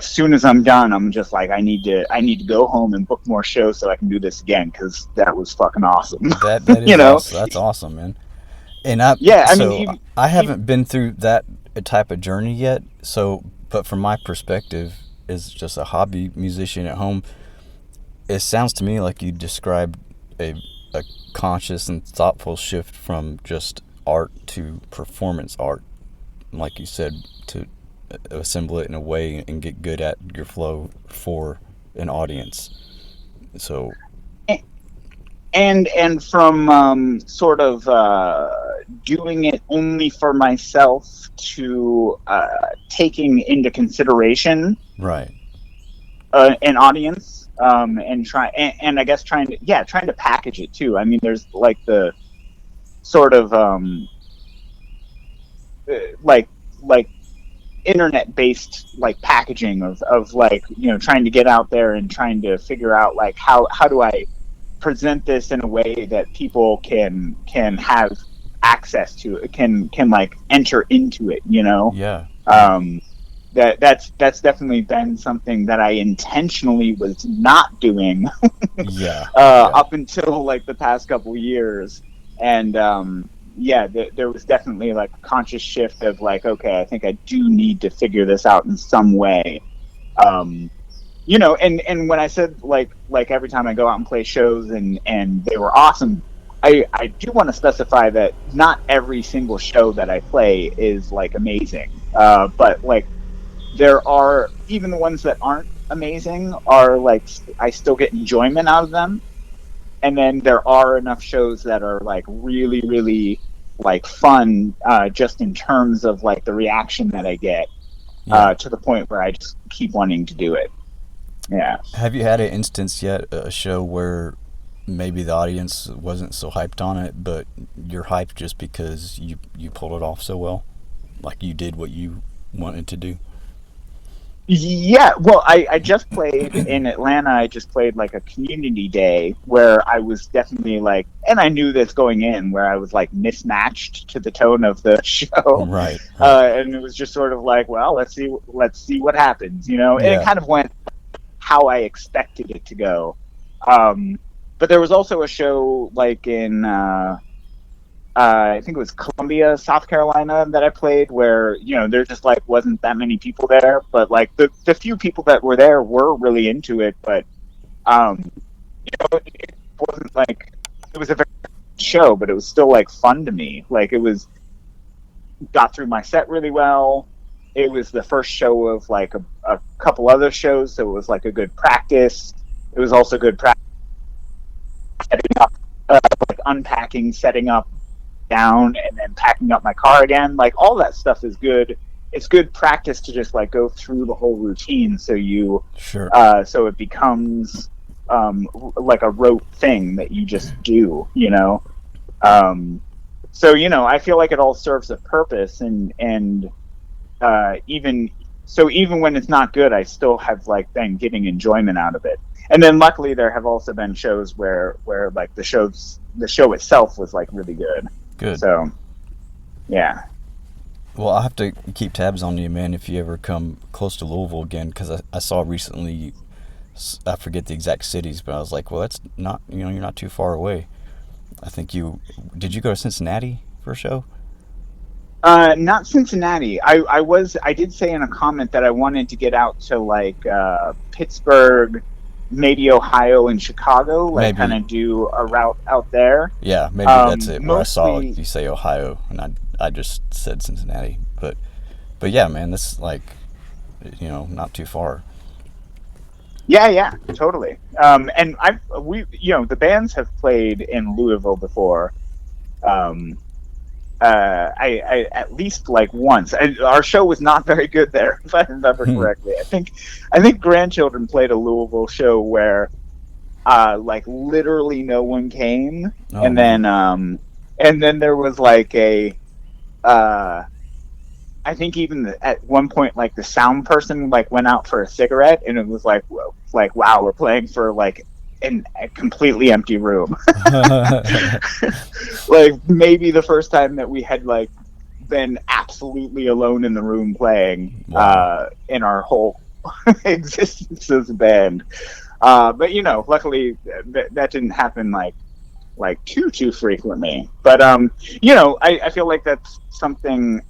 soon as I'm done, I'm just like, I need to go home and book more shows so I can do this again, because that was fucking awesome. That You is know? awesome. That's awesome, man. And Yeah, I mean, so I haven't been through that type of journey yet. So, but from my perspective, as just a hobby musician at home, it sounds to me like you described a conscious and thoughtful shift from just art to performance art, like you said, to assemble it in a way and get good at your flow for an audience. So and from sort of doing it only for myself to taking into consideration right. an audience, and I guess trying to package it too. I mean, there's like the sort of like internet based like packaging of like, you know, trying to get out there and trying to figure out like how do I present this in a way that people can have access to it, can like enter into it, you know. Yeah. That's definitely been something that I intentionally was not doing Yeah. up until like the past couple years. And yeah, there was definitely like a conscious shift of like, okay, I think I do need to figure this out in some way. You know, and when I said like every time I go out and play shows and they were awesome, I do want to specify that not every single show that I play is like amazing. But like there are, even the ones that aren't amazing are like, I still get enjoyment out of them. And then there are enough shows that are like really, really like fun, just in terms of like the reaction that I get, to the point where I just keep wanting to do it. Yeah. Have you had an instance yet, a show where maybe the audience wasn't so hyped on it, but you're hyped just because you pulled it off so well? Like you did what you wanted to do? Yeah, well, I just played in Atlanta. I just played like a community day where I was definitely like, and I knew this going in, where I was like mismatched to the tone of the show. Right. And it was just sort of like, well, let's see what happens, you know. And Yeah. it kind of went how I expected it to go. But there was also a show like in I think it was Columbia, South Carolina, that I played, where, you know, there just like wasn't that many people there, but like the few people that were there were really into it. But you know, wasn't like it was a very show, but it was still like fun to me. Like it was got through my set really well. It was the first show of like a couple other shows, so it was like a good practice. It was also good practice setting up, like unpacking, setting up down, and then packing up my car again. Like all that stuff is good. It's good practice to just like go through the whole routine, so you, Sure. so it becomes like a rote thing that you just do, you know. So you know, I feel like it all serves a purpose, and even so, even when it's not good, I still have like been getting enjoyment out of it. And then luckily, there have also been shows where like the show itself was like really good. Good. So yeah. Well, I'll have to keep tabs on you, man, if you ever come close to Louisville again, because I saw recently, I forget the exact cities, but I was like, well, that's not, you're not too far away. I think did you go to Cincinnati for a show? Not Cincinnati. I did say in a comment that I wanted to get out to like Pittsburgh, maybe Ohio and Chicago, like kind of do a route out there. Yeah, maybe that's it. Where I saw Mostly, you say Ohio, and I just said Cincinnati, but yeah, man, that's like, not too far. yeah, totally. And the bands have played in Louisville before. Um, I at least like once. Our show was not very good there, if I remember correctly. I think Grandchildren played a Louisville show where like literally no one came, Oh, and then there was like uh, I think even at one point like the sound person like went out for a cigarette, and it was like wow, we're playing for like a completely empty room. Like maybe the first time that we had like been absolutely alone in the room playing. wow. In our whole existence as a band. But luckily that didn't happen like too frequently. But I feel like that's something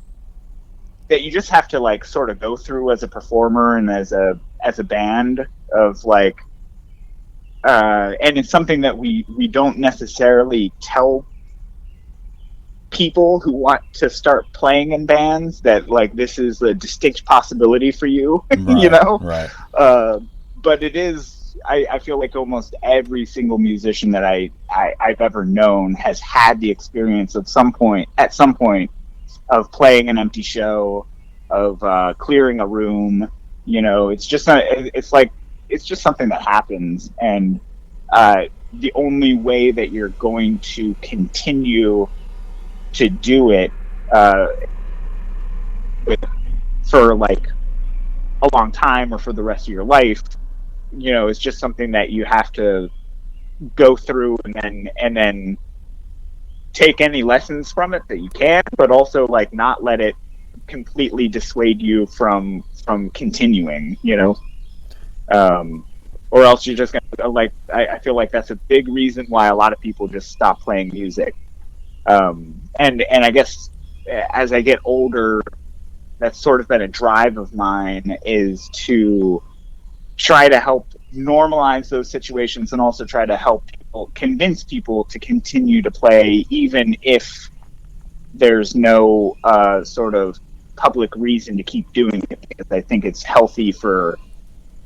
that you just have to like sort of go through as a performer and as a band of like, and it's something that we don't necessarily tell people who want to start playing in bands, that like this is a distinct possibility for you. Right, right. But it is, I feel like almost every single musician that I've ever known has had the experience at some point of playing an empty show, of clearing a room. It's just not, it's just something that happens, and the only way that you're going to continue to do it for like a long time or for the rest of your life, it's just something that you have to go through, and then take any lessons from it that you can, but also like not let it completely dissuade you from continuing, or else you're just gonna like, I feel like that's a big reason why a lot of people just stop playing music. And I guess as I get older, that's sort of been a drive of mine, is to try to help normalize those situations, and also try to help convince people to continue to play, even if there's no sort of public reason to keep doing it, because I think it's healthy for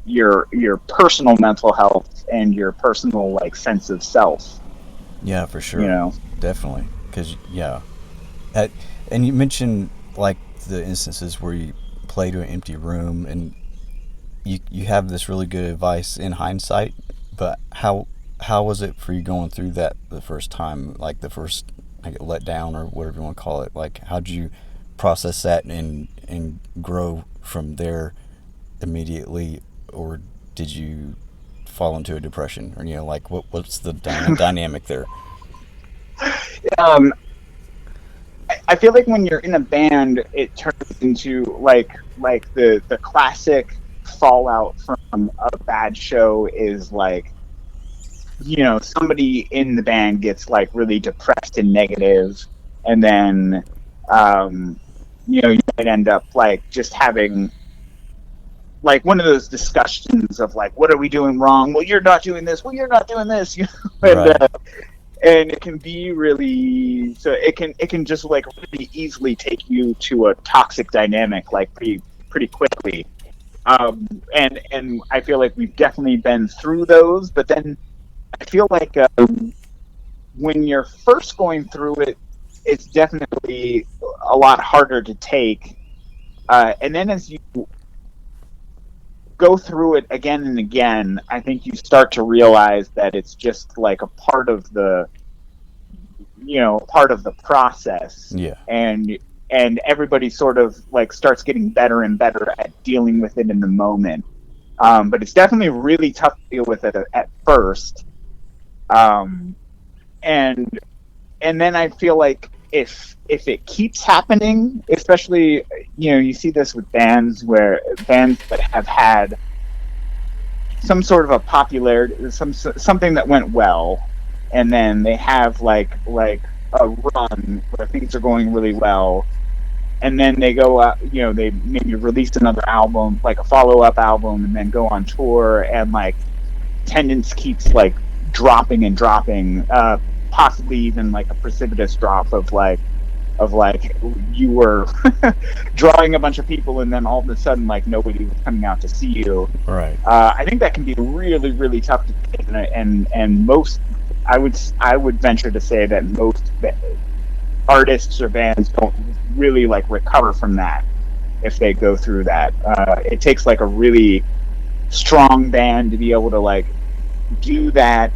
your personal mental health and your personal like sense of self. Yeah, for sure. Definitely. Because, yeah. And you mentioned, like, the instances where you play to an empty room, and you have this really good advice in hindsight, but how was it for you going through that the first time, like the first like let down or whatever you want to call it? Like, how'd you process that and grow from there immediately, or did you fall into a depression, or like what's the dynamic there? um I feel like when you're in a band, it turns into like the classic fallout from a bad show is like, somebody in the band gets like really depressed and negative, and then you might end up like just having like one of those discussions of like, what are we doing wrong? Well, you're not doing this. Well, you're not doing this. You know? Right. And it can be really, so it can just like really easily take you to a toxic dynamic like pretty quickly. And I feel like we've definitely been through those, but then I feel like when you're first going through it, it's definitely a lot harder to take. And then as you go through it again and again, I think you start to realize that it's just like a part of the, part of the process. Yeah. And everybody sort of like starts getting better and better at dealing with it in the moment. But it's definitely really tough to deal with it at first. And and then I feel like if it keeps happening, especially you see this with bands that have had some sort of a popularity, something that went well, and then they have like a run where things are going really well, and then they go out, they maybe release another album, like a follow-up album, and then go on tour, and like attendance keeps like dropping and dropping, possibly even like a precipitous drop of like you were drawing a bunch of people and then all of a sudden like nobody was coming out to see you. Right. I think that can be really, really tough to take, and most, I would venture to say that most artists or bands don't really like recover from that if they go through that. It takes like a really strong band to be able to like do that,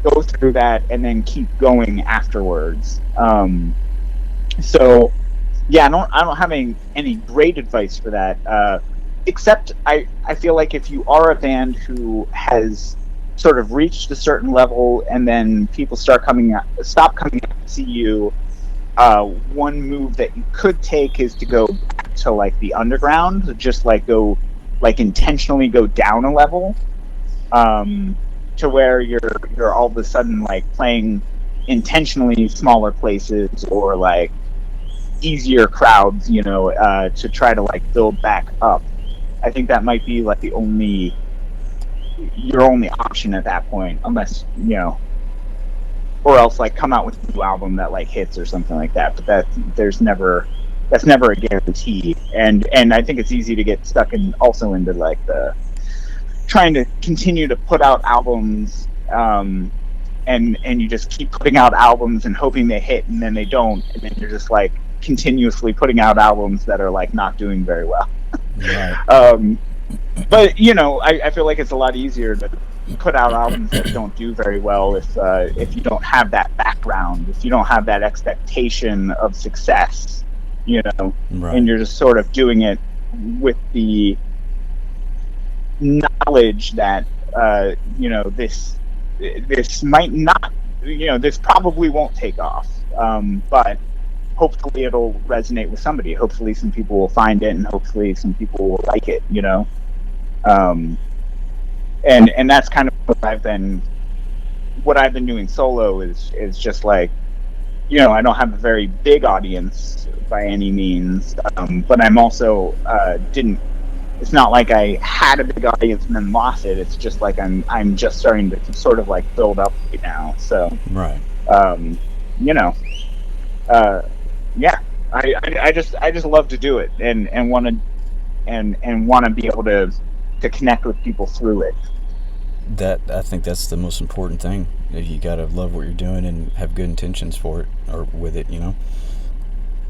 go through that, and then keep going afterwards. So yeah, I don't have any great advice for that, except I feel like if you are a band who has sort of reached a certain level and then people stop coming out to see you, one move that you could take is to go back to like the underground, just like go like intentionally go down a level, to where you're all of a sudden like playing intentionally smaller places or like easier crowds, to try to like build back up. I think that might be like your only option at that point, unless or else like come out with a new album that like hits or something like that. But that's never a guarantee. And I think it's easy to get stuck into like the trying to continue to put out albums, and you just keep putting out albums and hoping they hit, and then they don't, and then you're just like continuously putting out albums that are like not doing very well. Right. But I feel like it's a lot easier to put out albums that don't do very well if you don't have that background, if you don't have that expectation of success, Right. and you're just sort of doing it with the knowledge that this might not, this probably won't take off, but hopefully it'll resonate with somebody. Hopefully some people will find it, and hopefully some people will like it, and that's kind of what I've been doing solo is just like, I don't have a very big audience by any means, but I'm also it's not like I had a big audience and then lost it. It's just like I'm just starting to sort of like build up right now. So Right. Yeah, I just love to do it and want to be able to connect with people through it. I think that's the most important thing. You gotta love what you're doing and have good intentions for it or with it,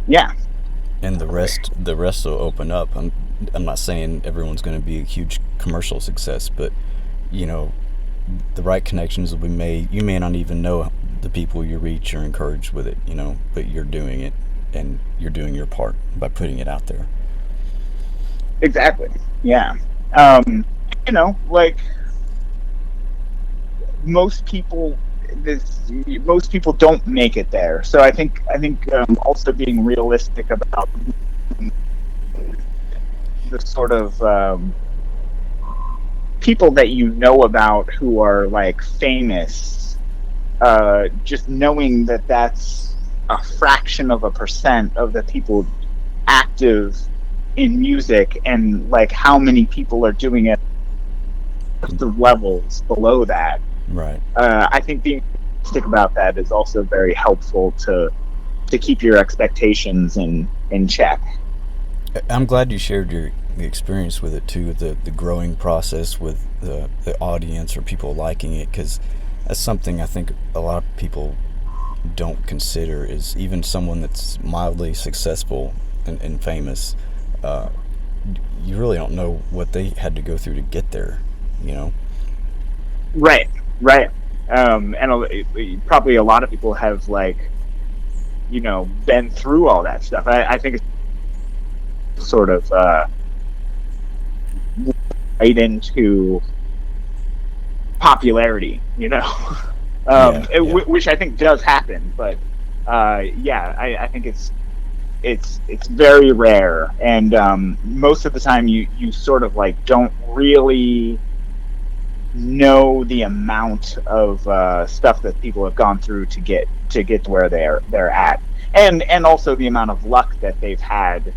Yeah. And the rest will open up. I'm not saying everyone's going to be a huge commercial success, but the right connections will be made. You may not even know the people you reach or encourage with it, but you're doing it, and you're doing your part by putting it out there. Exactly. Yeah. Like most people don't make it there. So I think also being realistic about the sort of people that about who are like famous, just knowing that that's a fraction of a percent of the people active in music, and like how many people are doing it at the levels below that. Right. I think being realistic about that is also very helpful to keep your expectations in check. I'm glad you shared your experience with it too, the growing process with the audience or people liking it, because that's something I think a lot of people don't consider, is even someone that's mildly successful and famous, uh, you really don't know what they had to go through to get there, you know? Right, right. And probably a lot of people have like been through all that stuff. I think it's sort of right into popularity, Yeah, yeah. which I think does happen. But yeah, I think it's very rare, and most of the time you sort of like don't really know the amount of stuff that people have gone through to get to where they're at, and also the amount of luck that they've had,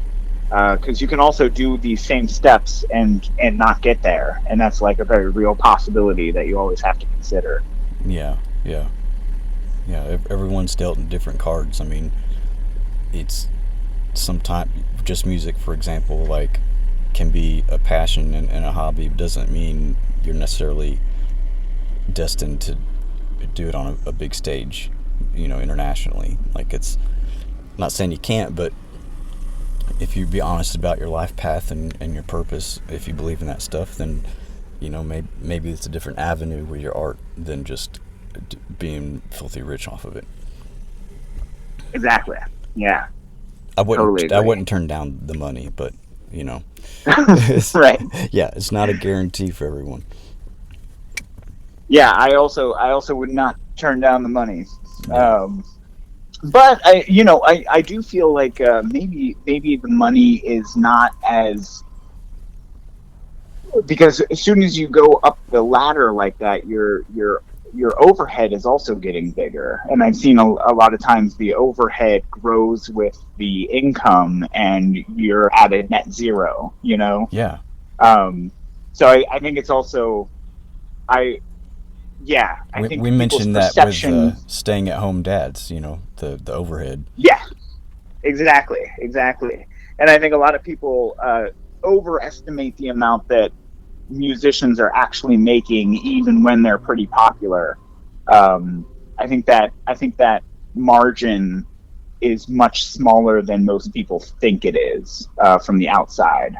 because you can also do these same steps and not get there, and that's like a very real possibility that you always have to consider. Yeah, yeah, yeah. Everyone's dealt in different cards. I mean, it's sometimes just music, for example, like can be a passion and a hobby. It doesn't mean you're necessarily destined to do it on a big stage, internationally. Like, it's I'm not saying you can't, but if you be honest about your life path and your purpose, if you believe in that stuff, then maybe it's a different avenue with your art than just being filthy rich off of it. Exactly. Yeah. I Totally wouldn't I agree. wouldn't turn down the money, but you know, it's, Right. yeah, it's not a guarantee for everyone. Yeah. I also would not turn down the money. Yeah. Um, but I do feel like maybe the money is not as, because as soon as you go up the ladder like that, your overhead is also getting bigger, and I've seen a lot of times the overhead grows with the income, and you're at a net zero. Yeah. Um, so I think it's also, I yeah, I think We people's mentioned that with perception. staying at home dads, the overhead. Yeah, exactly. And I think a lot of people overestimate the amount that musicians are actually making, even when they're pretty popular. Um, I think that margin is much smaller than most people think it is from the outside.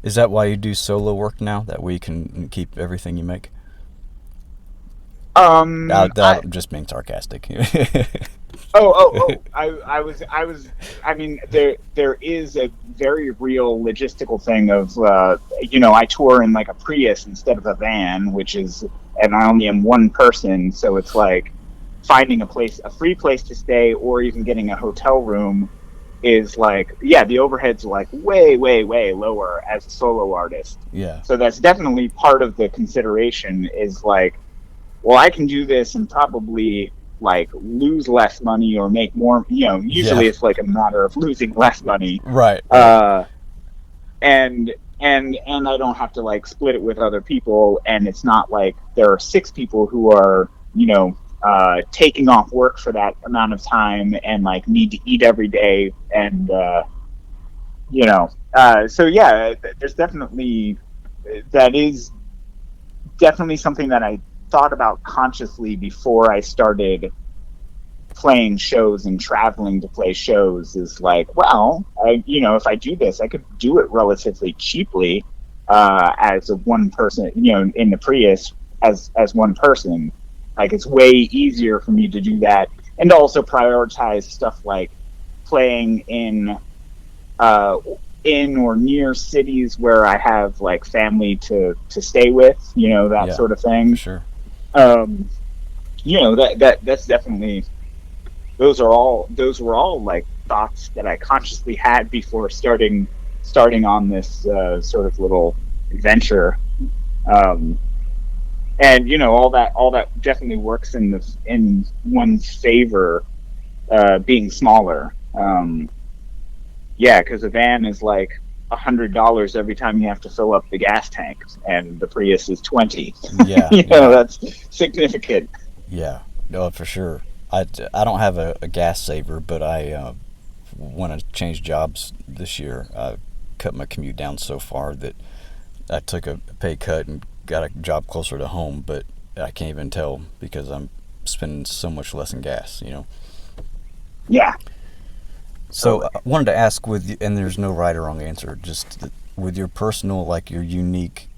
Is that why you do solo work now? That way you can keep everything you make? I I'm just being sarcastic. I mean, there is a very real logistical thing of, I tour in like a Prius instead of a van, and I only am one person, so it's like finding a free place to stay, or even getting a hotel room is like, yeah, the overhead's like way, way, way lower as a solo artist. Yeah. So that's definitely part of the consideration, is like, well, I can do this and probably like lose less money or make more. Yeah. Usually it's like a matter of losing less money, Right. Right. uh, and I don't have to like split it with other people, and it's not like there are six people who are taking off work for that amount of time and like need to eat every day, and so yeah, there's definitely, that is definitely something that I thought about consciously before I started playing shows and traveling to play shows, is like, well, if I do this, I could do it relatively cheaply, as a one person, in the Prius, as one person. Like, it's way easier for me to do that, and to also prioritize stuff like playing uh, in or near cities where I have like family to stay with, that Yeah. sort of For thing. sure. Um, that's definitely, those were all like thoughts that I consciously had before starting on this sort of little adventure. Um, and all that definitely works in one's favor, being smaller. Yeah, because a van is like $100 every time you have to fill up the gas tank, and the Prius is 20. Yeah, yeah, That's significant. yeah. No, for sure. I don't have a gas saver, but when I changed jobs this year, I cut my commute down so far that I took a pay cut and got a job closer to home, but I can't even tell because I'm spending so much less in gas. Yeah. So Totally. I wanted to ask with you, and there's no right or wrong answer, just with your personal, like your unique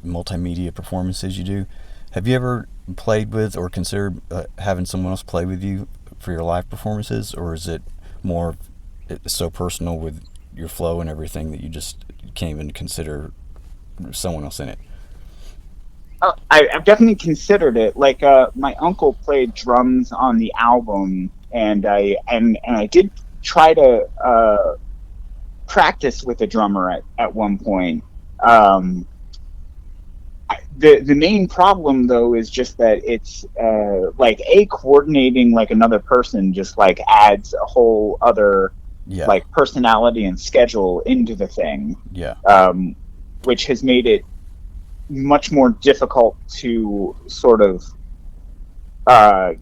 multimedia performances you do, have you ever played with or considered having someone else play with you for your live performances, or is it more so personal with your flow and everything that you just can't even consider someone else in it? I've definitely considered it. Like, my uncle played drums on the album, and I did try to practice with a drummer at one point. Um, the main problem though is just that it's like coordinating like another person just like adds a whole other Yeah, like personality and schedule into the thing, yeah, um, which has made it much more difficult to sort of uh,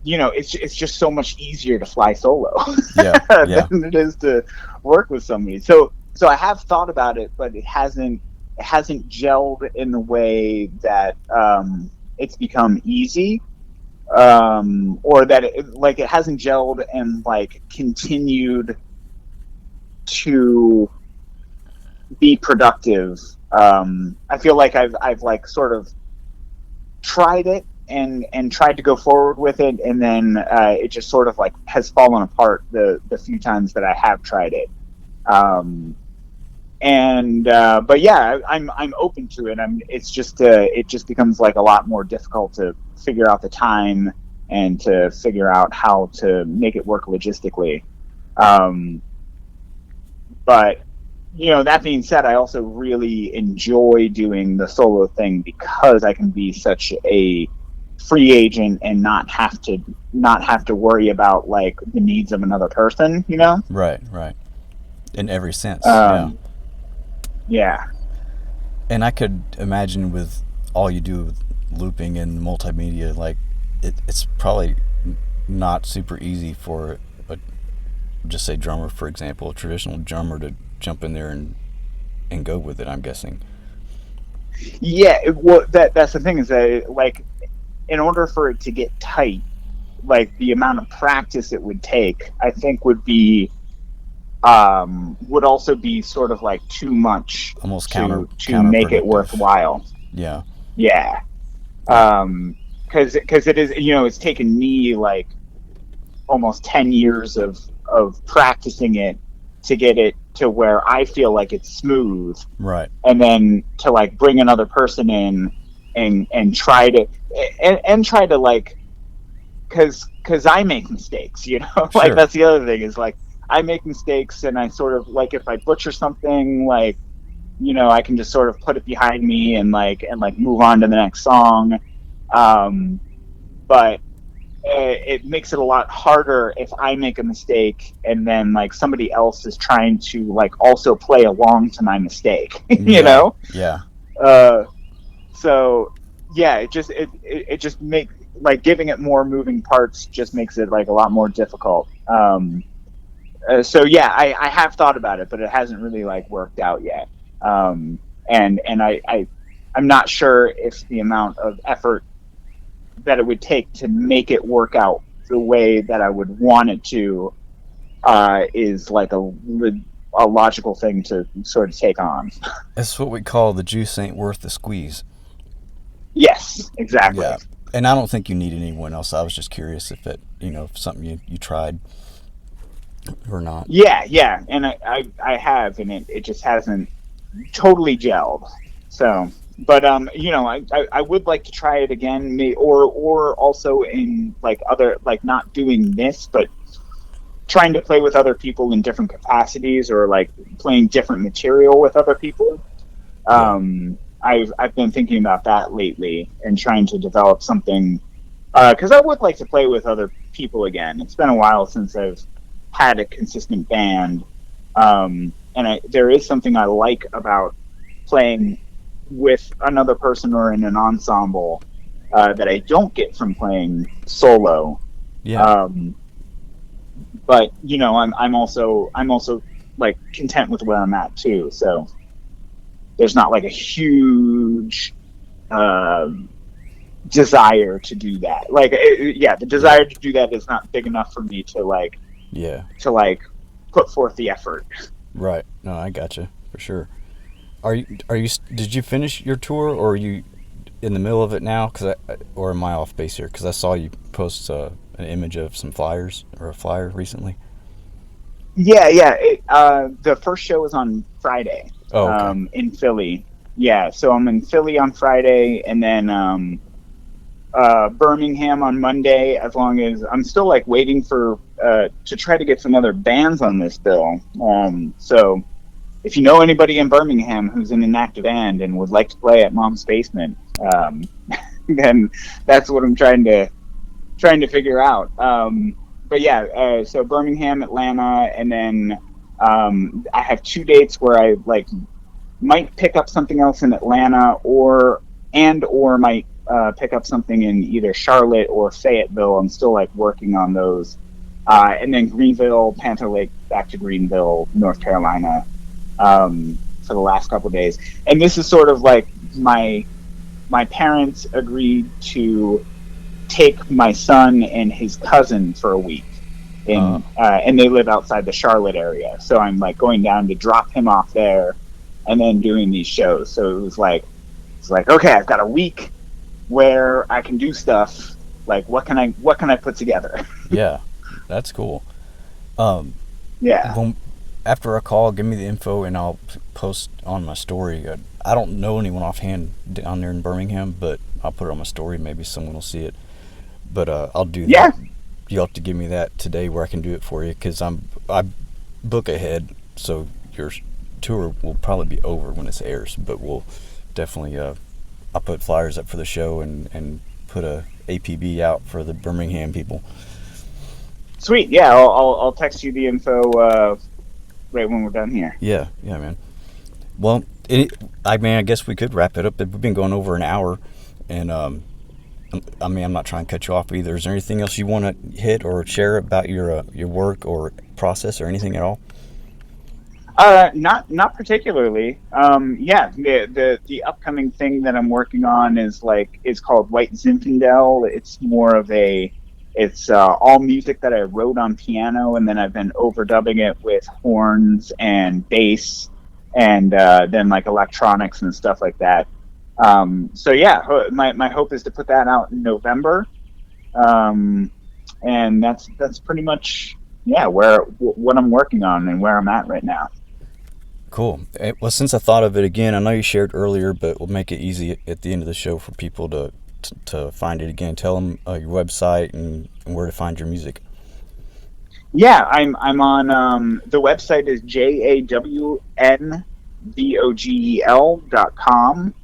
it's just so much easier to fly solo yeah, yeah. than it is to work with somebody. So I have thought about it, but it hasn't gelled in the way that it's become easy, or that it hasn't gelled and like continued to be productive. I feel like I've like sort of tried it and tried to go forward with it, and then it just sort of like has fallen apart the few times that I have tried it. Um, and But yeah, I'm open to it. It's just it just becomes like a lot more difficult to figure out the time and to figure out how to make it work logistically. Um, but that being said, I also really enjoy doing the solo thing because I can be such a free agent and not have to worry about like the needs of another person. Right, right. In every sense, yeah. Um, yeah. And I could imagine with all you do with looping and multimedia, like it's probably not super easy for a just say drummer, for example, a traditional drummer to jump in there and go with it. I'm guessing. Yeah, well, that's the thing is that like in order for it to get tight, like the amount of practice it would take, I think would also be sort of like too much Almost to make it counterproductive. worthwhile. Yeah, Yeah. yeah, Because it is, it's taken me like almost 10 years of practicing it to get it to where I feel like it's smooth, right. and then to like bring another person in and try to and try to like because I make mistakes, like Sure. that's the other thing is like I make mistakes, and I sort of like if I butcher something, like I can just sort of put it behind me and move on to the next song. um but it makes it a lot harder if I make a mistake and then like somebody else is trying to like also play along to my mistake. Yeah, yeah. uh so yeah, it just make like giving it more moving parts just makes it like a lot more difficult. So yeah, I have thought about it, but it hasn't really like worked out yet. And I'm not sure if the amount of effort that it would take to make it work out the way that I would want it to is like a logical thing to sort of take on. That's what we call the juice ain't worth the squeeze. Yes, exactly. Yeah. And I don't think you need anyone else. I was just curious if if something you tried or not. Yeah, and I have, and it just hasn't totally gelled. So, but I would like to try it again, or also in like other like not doing this, but trying to play with other people in different capacities, or like playing different material with other people. Yeah. I've been thinking about that lately and trying to develop something because I would like to play with other people again. It's been a while since I've had a consistent band. there is something I like about playing with another person or in an ensemble that I don't get from playing solo. Yeah. Um, but I'm also like content with where I'm at too. So there's not like a huge um, desire to do that. Like, yeah, the Yeah. desire to do that is not big enough for me Yeah. to like put forth the effort. Right. No, I gotcha for sure. Are you did you finish your tour, or are you in the middle of it now? Or am I off base here? Because I saw you post an image of some flyers or a flyer recently. Yeah, yeah. The first show is on Friday, Oh, okay. in Philly. Yeah, so I'm in Philly on Friday, and then Birmingham on Monday. As long as I'm still like waiting for to try to get some other bands on this bill. So if you know anybody in Birmingham who's in an active band and would like to play at Mom's Basement, then that's what I'm trying to figure out. But yeah, so Birmingham, Atlanta, and then I have 2 dates where I like might pick up something else in Atlanta, or might pick up something in either Charlotte or Fayetteville. I'm still like working on those. And then Greenville, Panther Lake, back to Greenville, North Carolina, for the last couple of days. And this is sort of like my parents agreed to take my son and his cousin for a week Uh, and they live outside the Charlotte area. So I'm like going down to drop him off there and then doing these shows. So it's like okay, I've got a week where I can do stuff. Like what can I put together? yeah, that's cool. Um, Yeah. when, After a call, give me the info and I'll post on my story. I don't know anyone offhand down there in Birmingham, but I'll put it on my story. Maybe someone will see it. But I'll do Yeah. that. You'll have to give me that today where I can do it for you, because I book ahead, so your tour will probably be over when this airs. But we'll definitely I'll put flyers up for the show and put a APB out for the Birmingham people. Sweet. Yeah. I'll text you the info right when we're done here. Yeah, yeah, man. Well, I mean, I guess we could wrap it up. We've been going over an hour, and I mean, I'm not trying to cut you off either. Is there anything else you want to hit or share about your work or process or anything at all? Not particularly. Yeah, the upcoming thing that I'm working on is called White Zinfandel. It's all music that I wrote on piano, and then I've been overdubbing it with horns and bass, and then like electronics and stuff like that. So yeah, my hope is to put that out in November, um, and that's pretty much, yeah, what I'm working on and where I'm at right now. Cool. Well, since I thought of it again, I know you shared earlier, but we'll make it easy at the end of the show for people to find it again. Tell them your website and where to find your music. Yeah, I'm on the website is jawnvogel.com.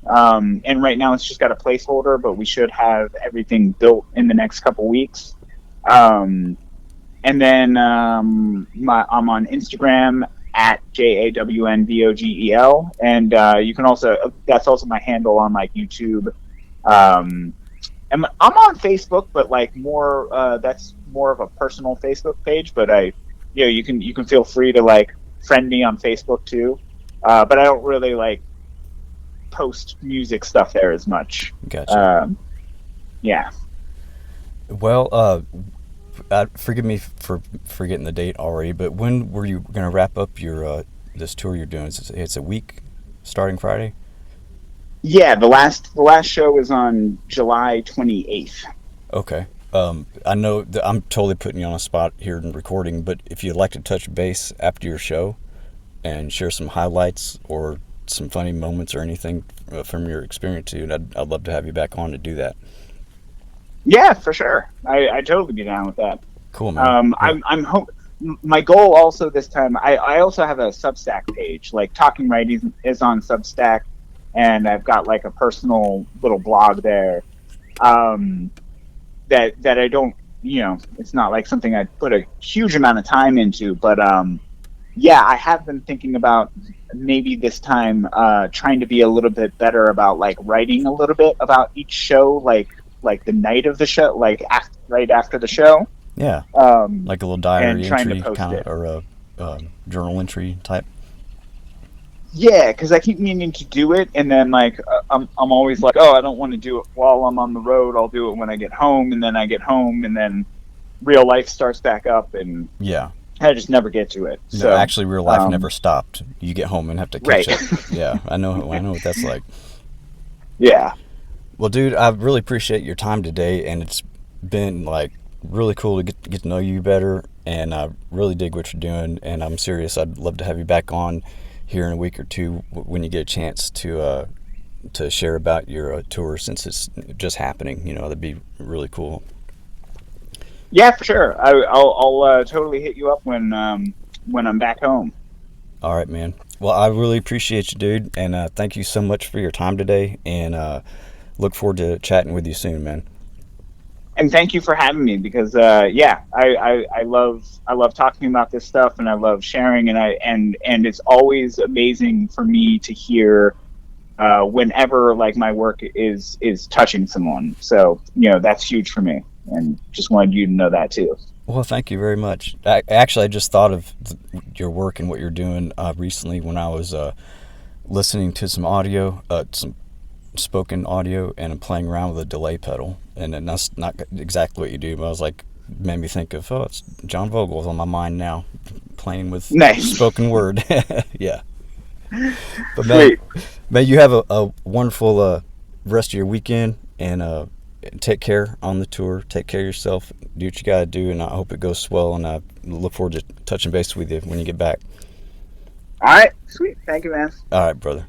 And right now it's just got a placeholder, but we should have everything built in the next couple weeks. Um, and then I'm on Instagram at jawnvogel, and you can also, that's also my handle on like YouTube. Um, and I'm on Facebook, but like more that's more of a personal Facebook page. But you can feel free to like friend me on Facebook too. But I don't really like post music stuff there as much. Gotcha. Um, yeah. Well, forgive me for forgetting the date already, but when were you going to wrap up your this tour you're doing? It's a week starting Friday? Yeah, the last show is on July 28th. Okay. I know that I'm totally putting you on a spot here in recording, but if you'd like to touch base after your show and share some highlights or some funny moments or anything from your experience, dude, I'd love to have you back on to do that. Yeah, for sure. I totally be down with that. Cool, man. Yeah. My goal also this time, I also have a Substack page. Like Talking Right is on Substack, and I've got like a personal little blog there. That I don't, it's not like something I put a huge amount of time into, but yeah, I have been thinking about maybe this time trying to be a little bit better about like writing a little bit about each show, like the night of the show, like right after the show, Yeah, um, like a little and diary trying to entry post kind of, it. or a journal entry type. Yeah, because I keep meaning to do it, and then like I'm always like, oh, I don't want to do it while I'm on the road. I'll do it when I get home, and then I get home, and then real life starts back up, and Yeah. I just never get to it. No, So, actually, real life never um, stopped. You get home and have to catch right, up. Yeah, I know. I know what that's like. yeah, Well, dude, I really appreciate your time today, and it's been like really cool to get to know you better, and I really dig what you're doing. And I'm serious. I'd love to have you back on here in a week or two when you get a chance to share about your tour, since it's just happening. You know, that'd be really cool. yeah, for sure. I'll totally hit you up when I'm back home. All right, man. Well, I really appreciate you, dude, and thank you so much for your time today. And look forward to chatting with you soon, man. And thank you for having me because yeah, I love talking about this stuff and I love sharing and it's always amazing for me to hear whenever like my work is touching someone. So that's huge for me, and just wanted you to know that too. Well, thank you very much. Actually, I just thought of your work and what you're doing recently when I was listening to some audio, some spoken audio, and I'm playing around with a delay pedal. And then that's not exactly what you do, but I was like, made me think of, oh, it's John Vogel's on my mind now, playing with Nice, spoken word. Yeah. But man, sweet. you have a wonderful rest of your weekend, and take care on the tour. Take care of yourself. Do what you got to do, and I hope it goes well. And I look forward to touching base with you when you get back. All right, sweet. Thank you, man. All right, brother.